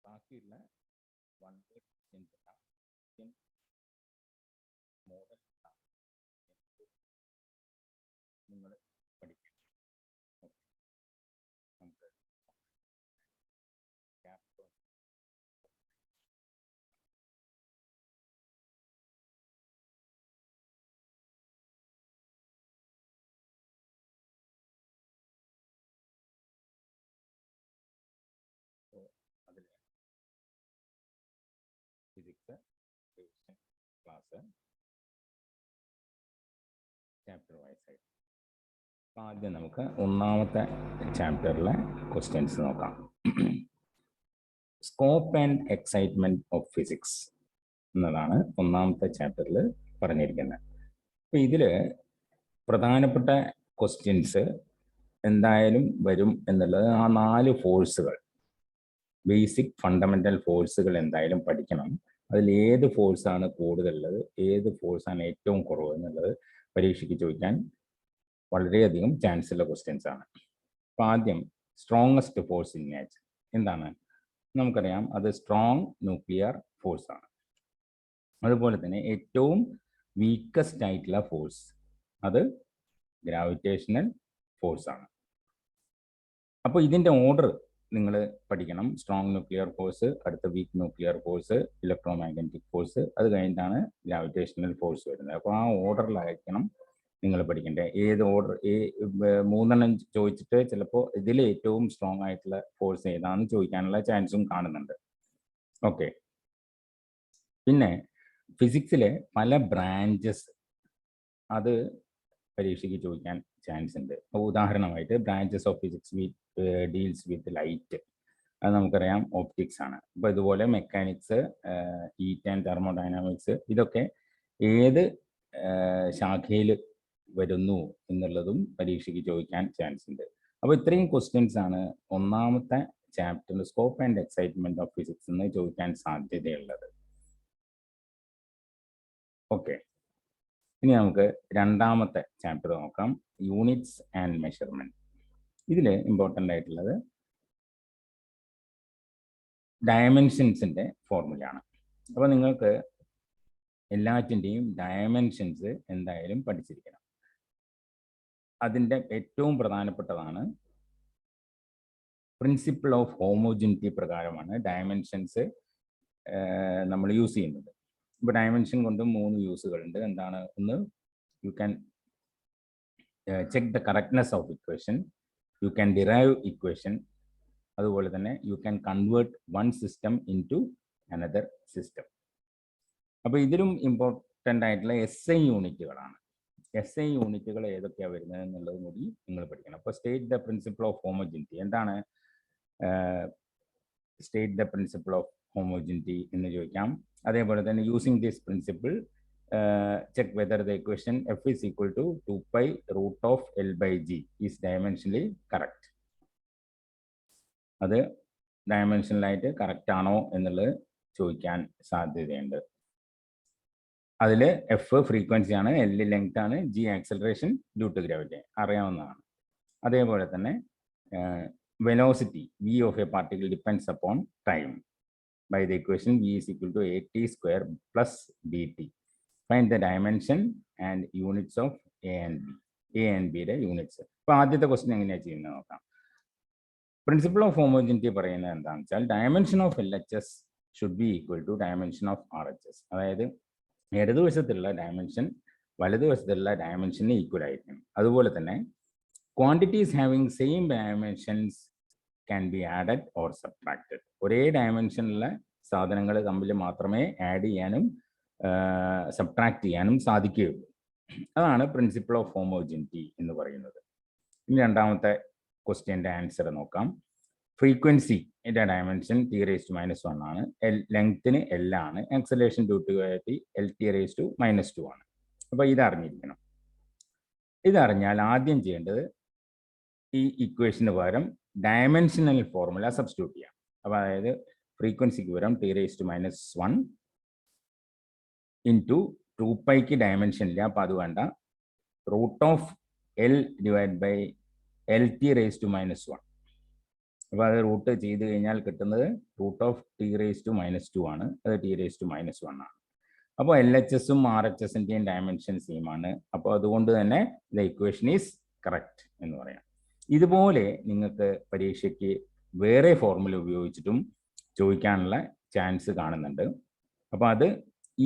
ബാക്കിയുള്ള 1 word model നിങ്ങൾ പഠിക്കണം. നമുക്ക് അതിൽ ഫിസിക്സ് ക്ലാസ് ചാപ്റ്റർ വൈസ് ആയിട്ട്. അപ്പോൾ ആദ്യം നമുക്ക് ഒന്നാമത്തെ ചാപ്റ്ററിലെ ക്വസ്റ്റ്യൻസ് നോക്കാം. Scope and excitement of physics എന്നതാണ് ഒന്നാമത്തെ ചാപ്റ്ററിൽ പറഞ്ഞിരിക്കുന്നത്. അപ്പോൾ ഇതിൽ പ്രധാനപ്പെട്ട ക്വസ്റ്റ്യൻസ് എന്തായാലും വരും എന്നുള്ളത് ആ 4 ഫോഴ്സുകൾ, ബേസിക് ഫണ്ടമെന്റൽ ഫോഴ്സുകൾ എന്തായാലും പഠിക്കണം. അതിൽ ഏത് ഫോഴ്സാണ് കൂടുതലുള്ളത്, ഏത് ഫോഴ്സാണ് ഏറ്റവും കുറവ് എന്നുള്ളത് പരീക്ഷയ്ക്ക് ചോദിക്കാൻ വളരെയധികം ചാൻസ് ഉള്ള ക്വസ്റ്റ്യൻസ് ആണ്. അപ്പോൾ ആദ്യം സ്ട്രോങ്ങസ്റ്റ് ഫോഴ്സ് ഇൻ നേച്ചർ എന്താണ് നമുക്കറിയാം, അത് സ്ട്രോങ് ന്യൂക്ലിയർ ഫോഴ്സ് ആണ്. അതുപോലെ തന്നെ ഏറ്റവും വീക്കസ്റ്റ് ആയിട്ടുള്ള ഫോഴ്സ് അത് ഗ്രാവിറ്റേഷണൽ ഫോഴ്സ് ആണ്. അപ്പോൾ ഇതിൻ്റെ ഓർഡർ നിങ്ങൾ പഠിക്കണം. സ്ട്രോങ് ന്യൂക്ലിയർ ഫോഴ്സ്, അടുത്ത weak nuclear force, electro magnetic force, അത് കഴിഞ്ഞിട്ടാണ് ഗ്രാവിറ്റേഷണൽ ഫോഴ്സ് വരുന്നത്. അപ്പോൾ ആ ഓർഡറിലായിരിക്കണം നിങ്ങൾ പഠിക്കേണ്ടത്. ഏത് ഓർഡർ, 3 ചോദിച്ചിട്ട് ചിലപ്പോൾ ഇതിൽ ഏറ്റവും സ്ട്രോങ് ആയിട്ടുള്ള ഫോഴ്സ് ഏതാണെന്ന് ചോദിക്കാനുള്ള ചാൻസും കാണുന്നുണ്ട്. ഓക്കെ. പിന്നെ ഫിസിക്സിലെ പല ബ്രാഞ്ചസ് അത് പരീക്ഷയ്ക്ക് ചോദിക്കാൻ ചാൻസ് ഉണ്ട്. ഉദാഹരണമായിട്ട് branches of physics deals with light, അത് നമുക്കറിയാം ഓപ്റ്റിക്സ് ആണ്. അപ്പോൾ ഇതുപോലെ മെക്കാനിക്സ്, ഹീറ്റ് ആൻഡ് തെർമോഡൈനാമിക്സ്, ഇതൊക്കെ ഏത് ശാഖയിൽ വരുന്നു എന്നുള്ളതും പരീക്ഷയ്ക്ക് ചോദിക്കാൻ ചാൻസ് ഉണ്ട്. അപ്പോൾ ഇത്രയും ക്വസ്റ്റ്യൻസ് ആണ് ഒന്നാമത്തെ ചാപ്റ്ററിൽ scope and excitement of physics എന്ന് ചോദിക്കാൻ സാധ്യതയുള്ളത്. ഓക്കെ, ഇനി നമുക്ക് രണ്ടാമത്തെ ചാപ്റ്റർ നോക്കാം, യൂണിറ്റ്സ് ആൻഡ് മെഷർമെന്റ്. ഇതിൽ ഇമ്പോർട്ടൻ്റ് ആയിട്ടുള്ളത് ഡയമെൻഷൻസിൻ്റെ ഫോർമുലയാണ്. അപ്പോൾ നിങ്ങൾക്ക് എല്ലാറ്റിൻ്റെയും ഡയമെൻഷൻസ് എന്തായാലും പഠിച്ചിരിക്കണം. അതിൻ്റെ ഏറ്റവും പ്രധാനപ്പെട്ടതാണ് പ്രിൻസിപ്പിൾ ഓഫ് ഹോമോജിനിറ്റി പ്രകാരമാണ് ഡയമെൻഷൻസ് നമ്മൾ യൂസ് ചെയ്യുന്നത്. ഇപ്പോൾ ഡയമെൻഷൻ കൊണ്ട് 3 യൂസുകളുണ്ട്. എന്താണ്? ഒന്ന്, you can check the correctness of equation, you can derive equation, അതുപോലെ തന്നെ you can convert one system in to another system. അപ്പോൾ ഇതിലും ഇമ്പോർട്ടൻ്റ് ആയിട്ടുള്ള SI യൂണിറ്റുകളാണ്. SI യൂണിറ്റുകൾ ഏതൊക്കെയാണ് വരുന്നത് എന്നുള്ളത് കൂടി നിങ്ങൾ പഠിക്കണം. അപ്പോൾ state the principle of homogeneity, എന്താണ് state the principle of homogeneity എന്ന് ചോദിക്കാം. അതേപോലെ തന്നെ using this principle check whether the equation f is equal to 2 pi root of L by G is dimensionally correct. അത് ഡയമെൻഷനലായിട്ട് കറക്റ്റ് ആണോ എന്നുള്ളത് ചോദിക്കാൻ സാധ്യതയുണ്ട്. അതിൽ എഫ് ഫ്രീക്വൻസി ആണ്, L ലെങ്ത് ആണ്, G acceleration due to gravity അറിയാവുന്നതാണ്. അതേപോലെ തന്നെ velocity V of a particle depends upon time by the equation V is equal to AT square plus BT. Find the dimension and units of A and B. A and B യുടെ units. അപ്പോൾ ആദ്യത്തെ question എങ്ങനെയാണ് ചെയ്യുന്നത് നോക്കാം. Principle of homogeneity പറയുന്നത് എന്താണെന്ന് വെച്ചാൽ dimension of LHS should be equal to dimension of RHS. അതായത് ഇടതുവശത്തുള്ള ഡയമെൻഷൻ വലതുവശത്തുള്ള ഡയമെൻഷന് ഈക്വൽ ആയിരിക്കും. അതുപോലെ തന്നെ quantities having same dimensions can be added or subtracted. ഒരേ ഡയമെൻഷനുള്ള സാധനങ്ങൾ തമ്മിൽ മാത്രമേ ആഡ് ചെയ്യാനും സബ്ട്രാക്ട് ചെയ്യാനും സാധിക്കുകയുള്ളൂ. അതാണ് പ്രിൻസിപ്പിൾ ഓഫ് ഹോമോജിനിറ്റി എന്ന് പറയുന്നത്. ഇനി രണ്ടാമത്തെ ക്വസ്റ്റ്യൻ്റെ ആൻസർ നോക്കാം. ഫ്രീക്വൻസിയുടെ ഡയമെൻഷൻ T⁻⁻1 ആണ്, ലെങ്ത്തിന് L ആണ്, acceleration due to gravity LT⁻⁻2 ആണ്. അപ്പോൾ ഇത് അറിഞ്ഞിരിക്കണം. ഇതറിഞ്ഞാൽ ആദ്യം ചെയ്യേണ്ടത് ഈ ഇക്വേഷന് പകരം ഡയമെൻഷണൽ ഫോർമുല സബ്സ്റ്റിറ്റ്യൂട്ട് ചെയ്യാം. അപ്പോൾ അതായത് ഫ്രീക്വൻസിക്ക് പകരം t⁻⁻1 ഇൻറ്റു 2πക്ക് ഡയമെൻഷൻ ഇല്ല, അപ്പോൾ അത് വേണ്ട, √L/LT⁻1. അപ്പോൾ അത് റൂട്ട് ചെയ്ത് കഴിഞ്ഞാൽ കിട്ടുന്നത് √T⁻2 ആണ്. അത് t⁻1 ആണ്. അപ്പോൾ LHSഉം RHSന്റെയും ഡയമെൻഷൻ സെയിം ആണ്. അപ്പോൾ അതുകൊണ്ട് തന്നെ ദ ഇക്വേഷൻ ഈസ് കറക്റ്റ് എന്ന് പറയാം. ഇതുപോലെ നിങ്ങൾക്ക് പരീക്ഷയ്ക്ക് വേറെ ഫോർമുല ഉപയോഗിച്ചിട്ടും ചോദിക്കാനുള്ള ചാൻസ് കാണുന്നുണ്ട്. അപ്പോൾ അത്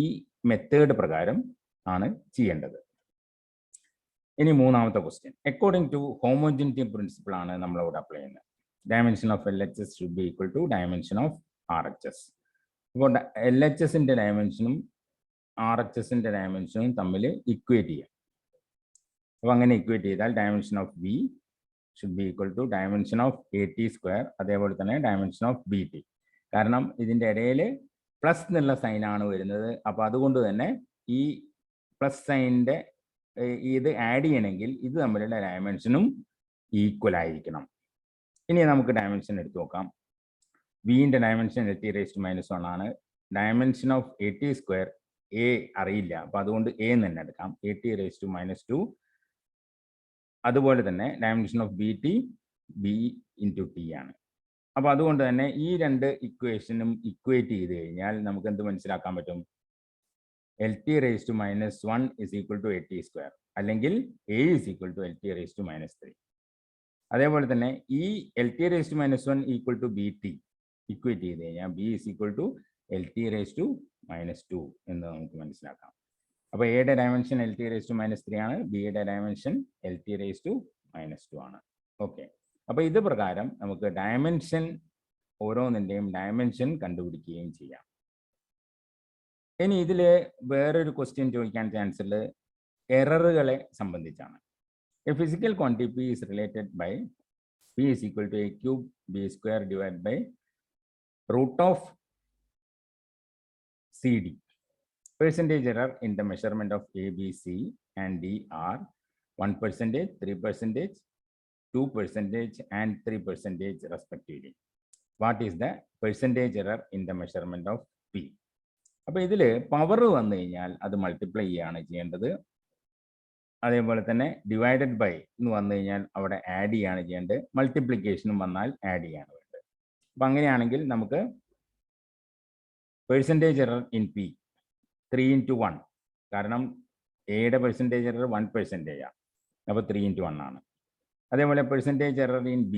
ഈ മെത്തേഡ് പ്രകാരം ആണ് ചെയ്യേണ്ടത്. ഇനി മൂന്നാമത്തെ question, according to homogeneity principle ആണ് നമ്മളിവിടെ അപ്ലൈ ചെയ്യുന്നത്. Dimension of LHS should be equal to dimension of RHS. അപ്പോൾ LHSന്റെ ഡയമെൻഷനും RHSന്റെ ഡയമെൻഷനും തമ്മിൽ ഇക്വേറ്റ് ചെയ്യാം. അപ്പോൾ അങ്ങനെ ഇക്വേറ്റ് ചെയ്താൽ dimension of V should be equal to dimension of AT², അതേപോലെ തന്നെ ഡയമെൻഷൻ ഓഫ് BT. കാരണം ഇതിൻ്റെ ഇടയിൽ പ്ലസ് എന്നുള്ള സൈനാണ് വരുന്നത്. അപ്പോൾ അതുകൊണ്ട് തന്നെ ഈ പ്ലസ് സൈനിൻ്റെ ഇത് ആഡ് ചെയ്യണമെങ്കിൽ ഇത് തമ്മിലുള്ള ഡയമെൻഷനും ഈക്വൽ ആയിരിക്കണം. ഇനി നമുക്ക് ഡയമെൻഷൻ എടുത്തു നോക്കാം. വിൻ്റെ ഡയമെൻഷൻ LT⁻1 ആണ്. ഡയമെൻഷൻ ഓഫ് AT² A അറിയില്ല, അപ്പോൾ അതുകൊണ്ട് A എന്ന് തന്നെ എടുക്കാം, AT⁻2. അതുപോലെ തന്നെ dimension of BT B into T ആണ്. അപ്പോൾ അതുകൊണ്ട് തന്നെ ഈ രണ്ട് ഇക്വേഷനും ഇക്വേറ്റ് ചെയ്ത് കഴിഞ്ഞാൽ നമുക്ക് എന്ത് മനസ്സിലാക്കാൻ പറ്റും? LT⁻1 is equal to AT², അല്ലെങ്കിൽ A is equal to LT⁻3. അതേപോലെ തന്നെ ഈ LT⁻1 equal to BT equate ചെയ്ത് കഴിഞ്ഞാൽ B is equal to LT⁻2 എന്ന് നമുക്ക് മനസ്സിലാക്കാം. അപ്പോൾ എയുടെ ഡയമെൻഷൻ LT⁻3 ആണ്, ബിയുടെ ഡയമെൻഷൻ LT⁻2 ആണ്. ഓക്കെ, അപ്പോൾ ഇത് പ്രകാരം നമുക്ക് ഡയമെൻഷൻ ഓരോന്നിൻ്റെയും ഡയമെൻഷൻ കണ്ടുപിടിക്കുകയും ചെയ്യാം. ഇനി ഇതിൽ വേറൊരു ക്വസ്റ്റ്യൻ ചോദിക്കാൻ ചാൻസ് ഉള്ളത് എററുകളെ സംബന്ധിച്ചാണ്. A physical quantity P is related by P is equal to A³ B² divided by √CD. Percentage error in the measurement of A, B, C and D are 1%, 3%, 2% and 3% respectively. What is the percentage error in the measurement of P? അപ്പോൾ ഇതിൽ power വന്നു കഴിഞ്ഞാൽ അത് multiply ചെയ്യുകയാണ് ചെയ്യേണ്ടത്. അതേപോലെ തന്നെ divided by എന്ന് വന്നു കഴിഞ്ഞാൽ അവിടെ ആഡ് ചെയ്യാണ് ചെയ്യേണ്ടത്. മൾട്ടിപ്ലിക്കേഷനും വന്നാൽ ആഡ് ചെയ്യാണ് വേണ്ടത്. അപ്പം അങ്ങനെയാണെങ്കിൽ നമുക്ക് പെർസെൻറ്റേജ് എറർ ഇൻ P 3/1, കാരണം എയുടെ പെർസെൻറ്റേജ് എറർ 1% ആണ്, അപ്പോൾ 3/1 ആണ്. അതേപോലെ പെർസെൻറ്റേജ് എറർ ഇൻ B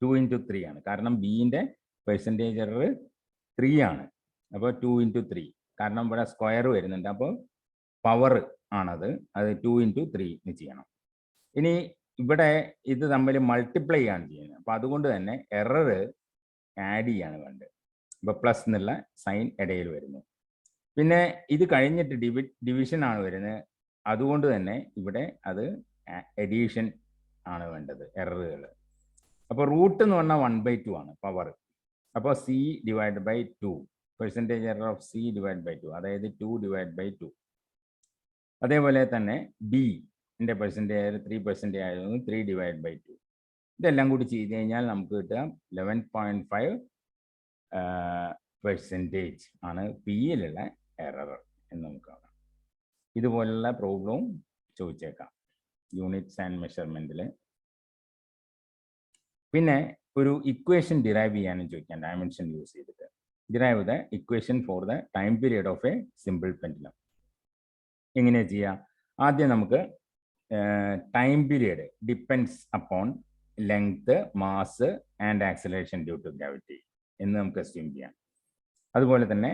2/3 ആണ്, കാരണം ബിൻ്റെ പെർസെൻറ്റേജ് എറർ 3 ആണ്, അപ്പോൾ 2/3, കാരണം ഇവിടെ സ്ക്വയർ വരുന്നുണ്ട്, അപ്പോൾ പവർ ആണത്, അത് 2/3 ചെയ്യണം. ഇനി ഇവിടെ ഇത് തമ്മിൽ മൾട്ടിപ്ലൈ ആണ് ചെയ്യുന്നത്, അപ്പോൾ അതുകൊണ്ട് തന്നെ എറർ ആഡ് ചെയ്യാണ് വേണ്ടത്. അപ്പോൾ പ്ലസ് എന്നുള്ള സൈൻ ഇടയിൽ വരുന്നു. പിന്നെ ഇത് കഴിഞ്ഞിട്ട് ഡിവിഷൻ ആണ് വരുന്നത്, അതുകൊണ്ട് തന്നെ ഇവിടെ അത് എഡീഷൻ ആണ് വേണ്ടത് എററുകൾ. അപ്പോൾ റൂട്ട് എന്ന് പറഞ്ഞാൽ 1/2 ആണ് പവർ. അപ്പോൾ C divide by 2, percentage error of C divide by 2, അതായത് 2 ഡിവൈഡ് ബൈ 2. അതേപോലെ തന്നെ ബിൻ്റെ പെർസെൻറ്റേജ് 3% ആയിരുന്നു, 3 ഡിവൈഡ് ബൈ 2. ഇതെല്ലാം കൂടി ചെയ്ത് കഴിഞ്ഞാൽ നമുക്ക് കിട്ടുക 11.5% ആണ് പിയിലുള്ള എറർ എന്ന് നമുക്ക് കാണാം. ഇതുപോലുള്ള പ്രോബ്ലവും ചോദിച്ചേക്കാം യൂണിറ്റ്സ് ആൻഡ് മെഷർമെൻറ്റിൽ. പിന്നെ ഒരു ഇക്വേഷൻ ഡിറൈവ് ചെയ്യാനും ചോദിക്കാം ഡയമെൻഷൻ യൂസ് ചെയ്തിട്ട്. Derive the equation for the time period of a simple pendulum. എങ്ങനെയാണ് ചെയ്യുക? ആദ്യം നമുക്ക് time period depends upon length, mass and acceleration due to gravity എന്ന് നമുക്ക് അസ്യൂം ചെയ്യാം. അതുപോലെ തന്നെ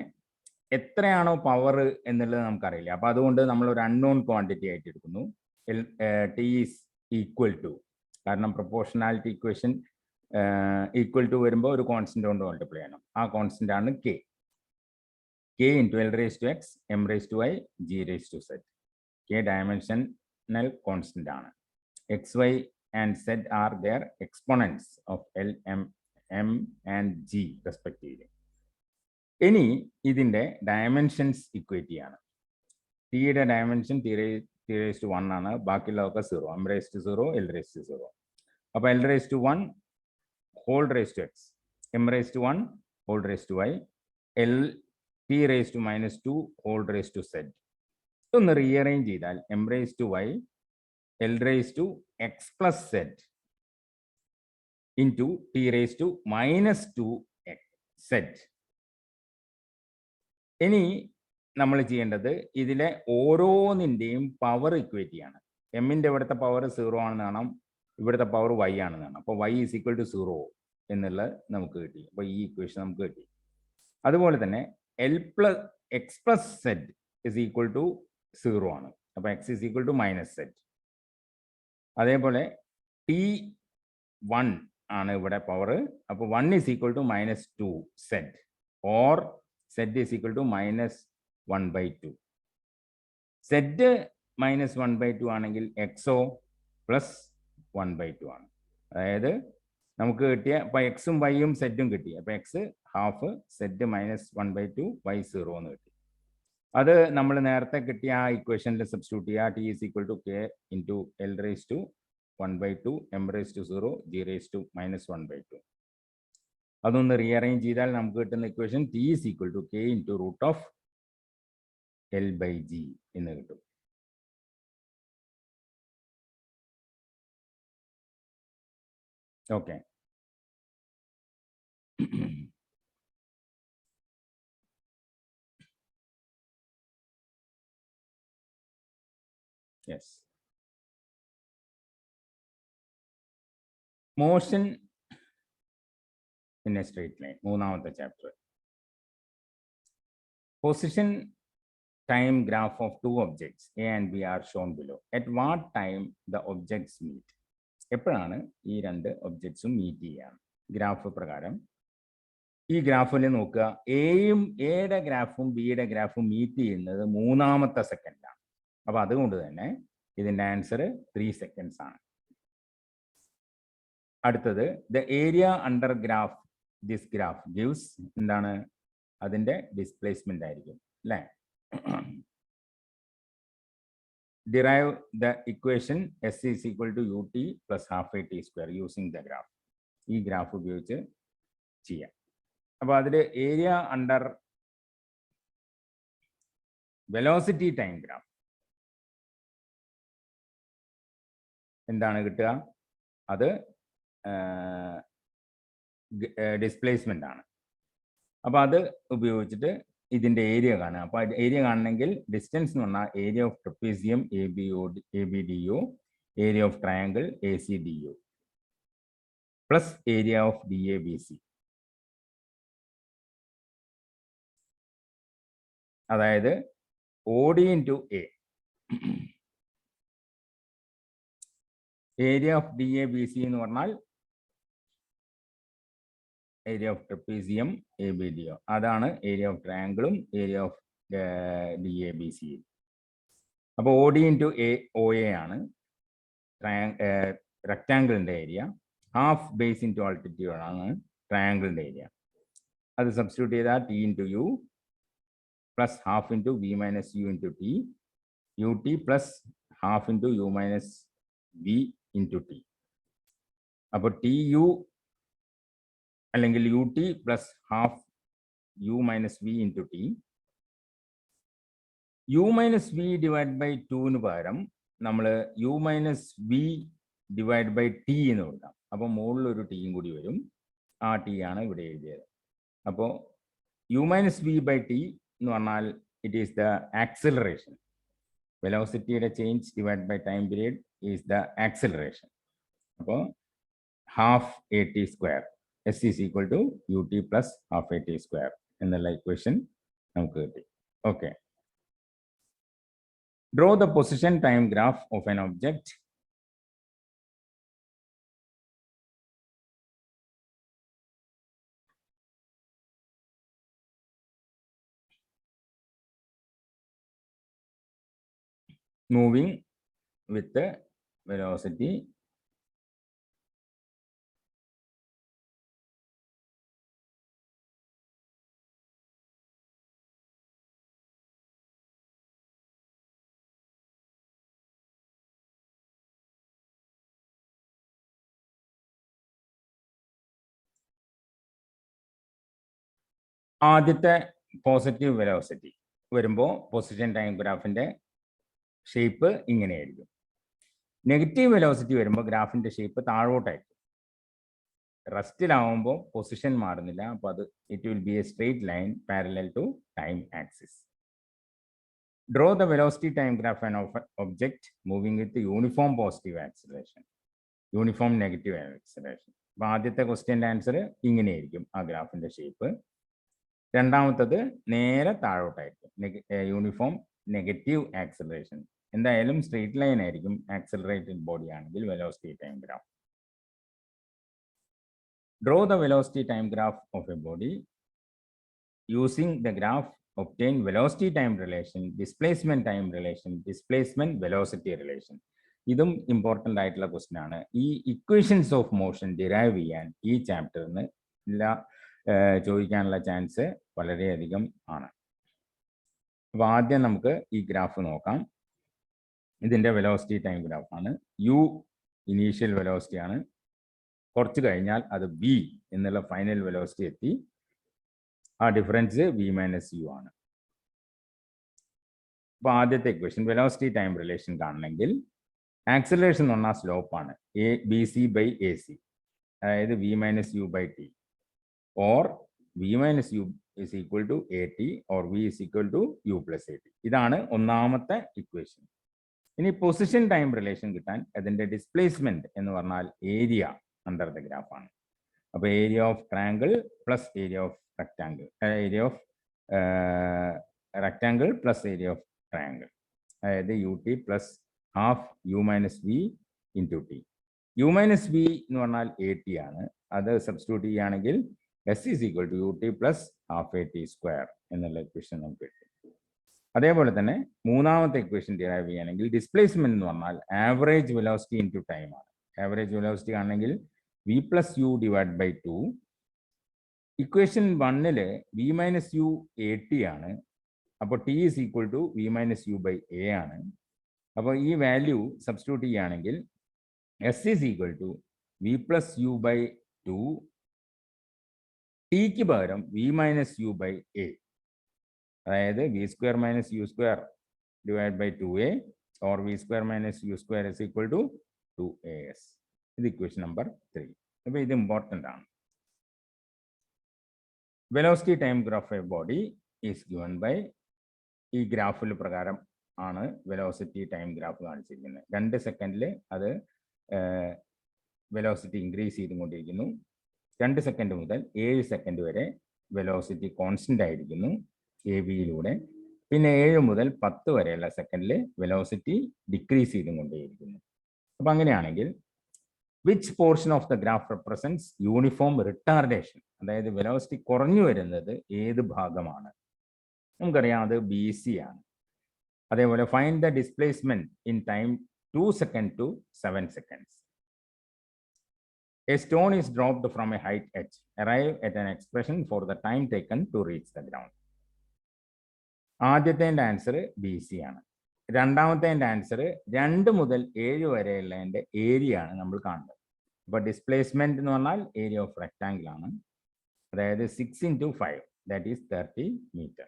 എത്രയാണോ പവർ എന്നുള്ളത് നമുക്കറിയില്ല, അപ്പോൾ അതുകൊണ്ട് നമ്മൾ ഒരു അൺനോൺ ക്വാണ്ടിറ്റി ആയിട്ട് എടുക്കുന്നു. T ഈസ് ഈക്വൽ ടു, കാരണം പ്രൊപ്പോർഷണാലിറ്റി ഇക്വേഷൻ ഈക്വൽ ടു വരുമ്പോൾ ഒരു കോൺസ്റ്റന്റ് കൊണ്ട് മൾട്ടിപ്ലൈ ചെയ്യണം. ആ കോൺസ്റ്റന്റ് ആണ് K into L⁻x M⁻I G⁻Z. K dimensional constant ആണ്. XY and Z are their exponents of L, M and G respectively. ഇനി ഇതിൻ്റെ ഡയമെൻഷൻസ് ഇക്വേറ്റ് ചെയ്യാണ്. ടിയുടെ ഡയമെൻഷൻ t raised to 1 ആണ്, ബാക്കിയുള്ളതൊക്കെ 0. m raised to 0, l raised to 0. അപ്പോൾ l raised to 1 whole raised to x, m raised to 1 whole raised to y, l t raised to minus 2 whole raised to z. ഒന്ന് rearrange ചെയ്താൽ m raised to y, l raised to x plus z into t raised to minus 2 z. ഇനി നമ്മൾ ചെയ്യേണ്ടത് ഇതിലെ ഓരോന്നിൻ്റെയും power equate ചെയ്യാണ്. എമ്മിൻ്റെ ഇവിടുത്തെ പവർ 0 ആണെന്ന് കാണാം, ഇവിടുത്തെ പവർ y ആണെന്ന് കാണാം. അപ്പോൾ y ഈസ് ഈക്വൽ ടു 0 എന്നുള്ളത് നമുക്ക് കിട്ടി. അപ്പോൾ ഈ ഇക്വേഷൻ നമുക്ക് കിട്ടി. അതുപോലെ തന്നെ L plus X plus Z is equal to 0 ആണ്. അപ്പോൾ X is equal to minus Z. അതേപോലെ t1 ആണ് ഇവിടെ പവർ. അപ്പോൾ 1 is equal to minus 2 Z or z is equal to minus 1/2. z minus 1/2 ആണെങ്കിൽ xo plus 1/2 ആണ്. അതായത് നമുക്ക് കിട്ടിയ ഇപ്പൊ എക്സും വൈയും സെറ്റും കിട്ടി. അപ്പൊ X half, set minus 1/2, y 0 എന്ന് കിട്ടി. അത് നമ്മൾ നേരത്തെ കിട്ടിയ ആ ഇക്വേഷനിൽ സബ്സ്റ്റിറ്റ്യൂട്ട് ചെയ്യുക. T is equal to K into L raise to 1/2, M raise to 0, G raise to minus 1/2. അതൊന്ന് റീഅറേഞ്ച് ചെയ്താൽ നമുക്ക് കിട്ടുന്ന equation T is equal to K into root of L by G എന്ന് കിട്ടും. Okay, yes. Motion in a straight line, മൂന്നാമത്തെ chapter. Position time graph of two objects A and B are shown below. At what time the objects meet? എപ്പോഴാണ് ഈ രണ്ട് ഒബ്ജക്ട്സും meet ചെയ്യുക? Graph പ്രകാരം ഈ ഗ്രാഫിൽ നോക്കുക, എയുടെ ഗ്രാഫും ബിയുടെ ഗ്രാഫും മീറ്റ് ചെയ്യുന്നത് മൂന്നാമത്തെ സെക്കൻഡിലാണ്. അപ്പൊ അതുകൊണ്ട് തന്നെ ഇതിന്റെ ആൻസർ 3 seconds ആണ്. അടുത്തത് the area under graph this graph gives, എന്താണ് അതിന്റെ ഡിസ്പ്ലേസ്മെന്റ് ആയിരിക്കും അല്ലേ. Derive the equation S is equal to U T plus half A T square using the graph. ഈ ഗ്രാഫ് ഉപയോഗിച്ച് ചെയ്യാം. അപ്പൊ അതിൽ area under velocity time graph എന്താണ് കിട്ടുക? അത് ഡിസ്പ്ലേസ്മെന്റ് ആണ്. അപ്പൊ അത് ഉപയോഗിച്ചിട്ട് ഇതിന്റെ ഏരിയ കാണുക. അപ്പൊ ഏരിയ കാണണമെങ്കിൽ ഡിസ്റ്റൻസ് എന്ന് പറഞ്ഞാൽ area of trapezium A B D O, area of triangle A C D O plus area of D A B C. അതായത് O D into A, area of D A B C എന്ന് പറഞ്ഞാൽ area of trapezium A B D O, അതാണ് area of ട്രയാങ്കിളും area of D A B C. അപ്പോൾ O D into A O A ആണ് റെക്റ്റാങ്കിളിൻ്റെ area. Half base into altitude ആണ് ട്രയാങ്കിളിൻ്റെ area. അത് substitute ചെയ്താൽ T into U plus half into V minus U into T, U T plus half into U minus V into T. അപ്പോൾ T U അല്ലെങ്കിൽ U T plus half U minus V into T. U minus V divide by 2 പകരം നമ്മൾ U minus V divide by T എന്ന് കൊടുക്കാം. അപ്പോൾ മുകളിലൊരു ടിയും കൂടി വരും. ആ ടി ആണ് ഇവിടെ എഴുതിയത്. അപ്പോൾ u minus v by T എന്ന് പറഞ്ഞാൽ ഇറ്റ് ഈസ് ദ ആക്സിലറേഷൻ. വെലോസിറ്റിയുടെ change divide by time period is the acceleration. അപ്പോൾ half A T square S is equal to ut plus half a t square എന്നുള്ള equation നമുക്ക് കിട്ടി. Okay, draw the position time graph of an object moving with the velocity ആദ്യത്തെ positive velocity വരുമ്പോൾ position time ഗ്രാഫിൻ്റെ shape ഇങ്ങനെയായിരിക്കും. Negative velocity വരുമ്പോൾ ഗ്രാഫിൻ്റെ shape താഴോട്ടായിരിക്കും. റെസ്റ്റിലാവുമ്പോൾ പൊസിഷൻ മാറുന്നില്ല. അപ്പോൾ അത് it will be a straight line parallel to time axis. Draw the velocity time graph of an object moving with uniform positive acceleration, uniform negative acceleration. അപ്പോൾ ആദ്യത്തെ ക്വസ്റ്റ്യൻ്റെ ആൻസർ ഇങ്ങനെയായിരിക്കും ആ ഗ്രാഫിൻ്റെ ഷേപ്പ്. രണ്ടാമത്തത് നേരെ താഴോട്ടായിരിക്കും, യൂണിഫോം നെഗറ്റീവ് ആക്സിലറേഷൻ. എന്തായാലും straight line ആയിരിക്കും accelerated body ആണെങ്കിൽ velocity time graph. Draw the velocity time graph of a body using the graph obtain velocity time relation, displacement time relation, displacement velocity relation. ഇതും important ആയിട്ടുള്ള question ആണ്. ഈ equations of motion derive ചെയ്യാൻ ഈ ചാപ്റ്ററിന് ചോദിക്കാനുള്ള chance വളരെയധികം ആണ്. അപ്പോൾ ആദ്യം നമുക്ക് ഈ ഗ്രാഫ് നോക്കാം. ഇതിൻ്റെ വെലോസിറ്റി ടൈം ഗ്രാഫാണ്. യു ഇനീഷ്യൽ വെലോസിറ്റി ആണ്. കുറച്ച് കഴിഞ്ഞാൽ അത് വി എന്നുള്ള ഫൈനൽ വെലോസിറ്റി എത്തി. ആ ഡിഫറൻസ് വി മൈനസ് യു ആണ്. അപ്പോൾ ആദ്യത്തെ ഇക്വേഷൻ വെലോസിറ്റി ടൈം റിലേഷൻ കാണണമെങ്കിൽ ആക്സിലറേഷൻ എന്ന് പറഞ്ഞാൽ സ്ലോപ്പാണ്, A B C by A C, അതായത് v minus u by t, or v minus u is equal to a t, or v is equal to u plus a t. ഇതാണ് ഒന്നാമത്തെ equation. ഇനി position time relation കിട്ടാൻ അതിൻ്റെ displacement എന്ന് പറഞ്ഞാൽ area under the ഗ്രാഫാണ്. അപ്പോൾ area of triangle plus area of rectangle, area of rectangle plus area of triangle, അതായത് u T plus half U minus V into T. U minus v എന്ന് പറഞ്ഞാൽ a t ആണ്. അത് substitute ചെയ്യുകയാണെങ്കിൽ S is equal to U T plus half A T square എന്നുള്ള equation നമുക്ക് കിട്ടും. അതേപോലെ തന്നെ മൂന്നാമത്തെ ഇക്വേഷൻ ഡിറൈവ് ചെയ്യുകയാണെങ്കിൽ ഡിസ്പ്ലേസ്മെന്റ് എന്ന് പറഞ്ഞാൽ ആവറേജ് വെലോസിറ്റി ഇൻറ്റു ടൈം ആണ്. ആവറേജ് വെലോസിറ്റി ആണെങ്കിൽ v plus u divide by two. Equation 1 v minus u a t ആണ്. അപ്പോൾ t is equal to v minus u by a ആണ്. അപ്പോൾ ഈ വാല്യൂ സബ്സ്റ്റിറ്റ്യൂട്ട് ചെയ്യുകയാണെങ്കിൽ S is equal to v plus u by two, ടിക്ക് പകരം v minus u by a, അതായത് v square minus U square divide by 2a, or v square minus U square is equal to 2as. ഇത് equation number 3. അപ്പോൾ ഇത് important ആണ്. Velocity time graph A body is given by, ഈ ഗ്രാഫിൽ പ്രകാരം ആണ് velocity time graph കാണിച്ചിരിക്കുന്നത്. 2 സെക്കൻഡിൽ അത് വെലോസിറ്റി ഇൻക്രീസ് ചെയ്തുകൊണ്ടിരിക്കുന്നു. 2 സെക്കൻഡ് മുതൽ 7 സെക്കൻഡ് വരെ വെലോസിറ്റി കോൺസ്റ്റൻ്റ് ആയിരിക്കുന്നു എ ബിയിലൂടെ. പിന്നെ 7 മുതൽ 10 വരെയുള്ള സെക്കൻഡിൽ വെലോസിറ്റി ഡിക്രീസ് ചെയ്തുകൊണ്ടേയിരിക്കുന്നു. അപ്പം അങ്ങനെയാണെങ്കിൽ which portion of the graph represents uniform retardation, അതായത് വെലോസിറ്റി കുറഞ്ഞു വരുന്നത് ഏത് ഭാഗമാണ്? നമുക്കറിയാം അത് ബി സി ആണ്. അതേപോലെ find the displacement in time 2 seconds to 7 seconds. A stone is dropped from a height h. Arrive at an expression for the time taken to reach the ground. ആദ്യത്തെ answer B C ആണ്. രണ്ടാമത്തെ answer 2 മുതൽ 7 വരെയുള്ളതിൻ്റെ area ആണ് നമ്മൾ കാണുന്നത്. അപ്പോൾ displacement എന്ന് പറഞ്ഞാൽ ഏരിയ ഓഫ് റെക്ടാങ്കിൾ ആണ്, അതായത് 6 into 5 ദാറ്റ് ഈസ് 30 മീറ്റർ.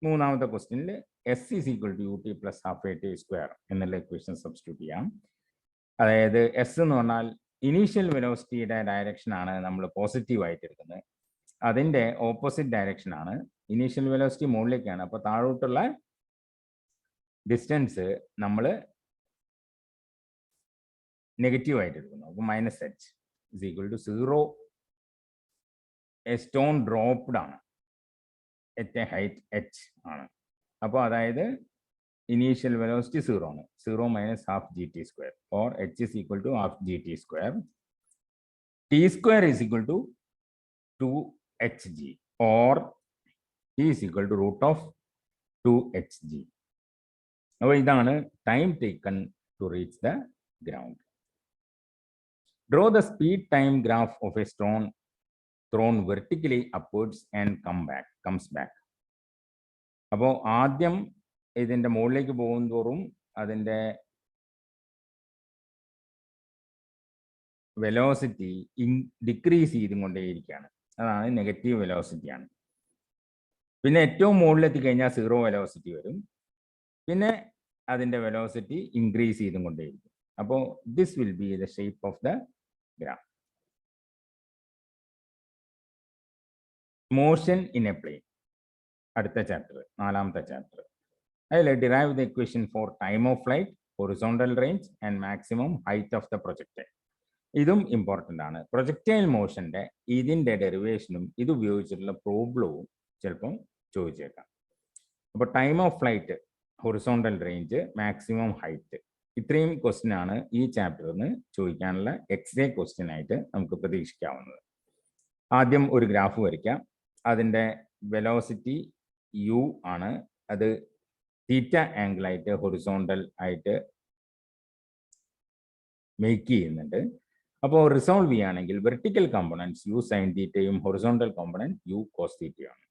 മൂന്നാമത്തെ ക്വസ്റ്റ്യനിൽ S is equal to U T plus half A T square എന്നുള്ള ഇക്വേഷൻ സബ്സ്റ്റിറ്റ്യൂട്ട് ചെയ്യാം. അതായത് എസ് എന്ന് പറഞ്ഞാൽ ഇനീഷ്യൽ വെലോസിറ്റിയുടെ ഡയറക്ഷനാണ് നമ്മൾ പോസിറ്റീവ് ആയിട്ട് എടുക്കുന്നത്. അതിൻ്റെ ഓപ്പോസിറ്റ് ഡയറക്ഷനാണ്, ഇനീഷ്യൽ വെലോസിറ്റി മുകളിലേക്കാണ്. അപ്പോൾ താഴോട്ടുള്ള ഡിസ്റ്റൻസ് നമ്മൾ നെഗറ്റീവ് ആയിട്ട് എടുക്കുന്നു. അപ്പോൾ minus H is equal to 0. A stone dropped ആണ്, എറ്റ് എ ഹൈറ്റ് എച്ച് ആണ്. അപ്പോൾ അതായത് ഇനീഷ്യൽ വെലോസിറ്റി 0 ആണ്. 0 minus half G T square, or H is equal to half G T square. T square is equal to 2hg, or T is equal to root of 2hg. അപ്പോൾ ഇതാണ് time taken to reach the ground. Draw the speed time graph of a stone thrown vertically upwards and comes back. അപ്പോൾ ആദ്യം ഇതിൻ്റെ മുകളിലേക്ക് പോകും തോറും അതിൻ്റെ velocity decrease ചെയ്തുകൊണ്ടേയിരിക്കുകയാണ്. അതാണ് നെഗറ്റീവ് വെലോസിറ്റിയാണ്. പിന്നെ ഏറ്റവും മുകളിലെത്തി കഴിഞ്ഞാൽ 0 വെലോസിറ്റി വരും. പിന്നെ അതിൻ്റെ വെലോസിറ്റി ഇൻക്രീസ് ചെയ്തും കൊണ്ടേയിരിക്കും. അപ്പോൾ this will be the shape of the graph. Motion in a plane, അടുത്ത ചാപ്റ്റർ, 4ാമത്തെ ചാപ്റ്റർ. അതിൽ derive the equation for time of flight, horizontal range and maximum height of the projectile. ഇതും important ആണ്. Projectile മോഷൻ്റെ ഇതിൻ്റെ ഡെറിവേഷനും ഇത് ഉപയോഗിച്ചിട്ടുള്ള പ്രോബ്ലവും ചിലപ്പം ചോദിച്ചേക്കാം. അപ്പോൾ time of flight, horizontal range, maximum height, ഇത്രയും ക്വസ്റ്റ്യൻ ആണ് ഈ ചാപ്റ്ററിൽ നിന്ന് ചോദിക്കാനുള്ള എക്സ്റേ ക്വസ്റ്റ്യൻ ആയിട്ട് നമുക്ക് പ്രതീക്ഷിക്കാവുന്നത്. ആദ്യം ഒരു ഗ്രാഫ് വരയ്ക്കാം. അതിൻ്റെ വെലോസിറ്റി യു ആണ്. അത് തീറ്റ ആംഗിളായിട്ട് ഹൊറിസോണ്ടൽ ആയിട്ട് മേക്ക് ചെയ്യുന്നുണ്ട്. അപ്പോൾ റിസോൾവ് ചെയ്യുകയാണെങ്കിൽ വെർട്ടിക്കൽ കമ്പോണൻസ് യു സൈൻ തീറ്റയും ഹൊറിസോണ്ടൽ കോമ്പണൻറ്റ് യു കോസ് തീറ്റയാണ്.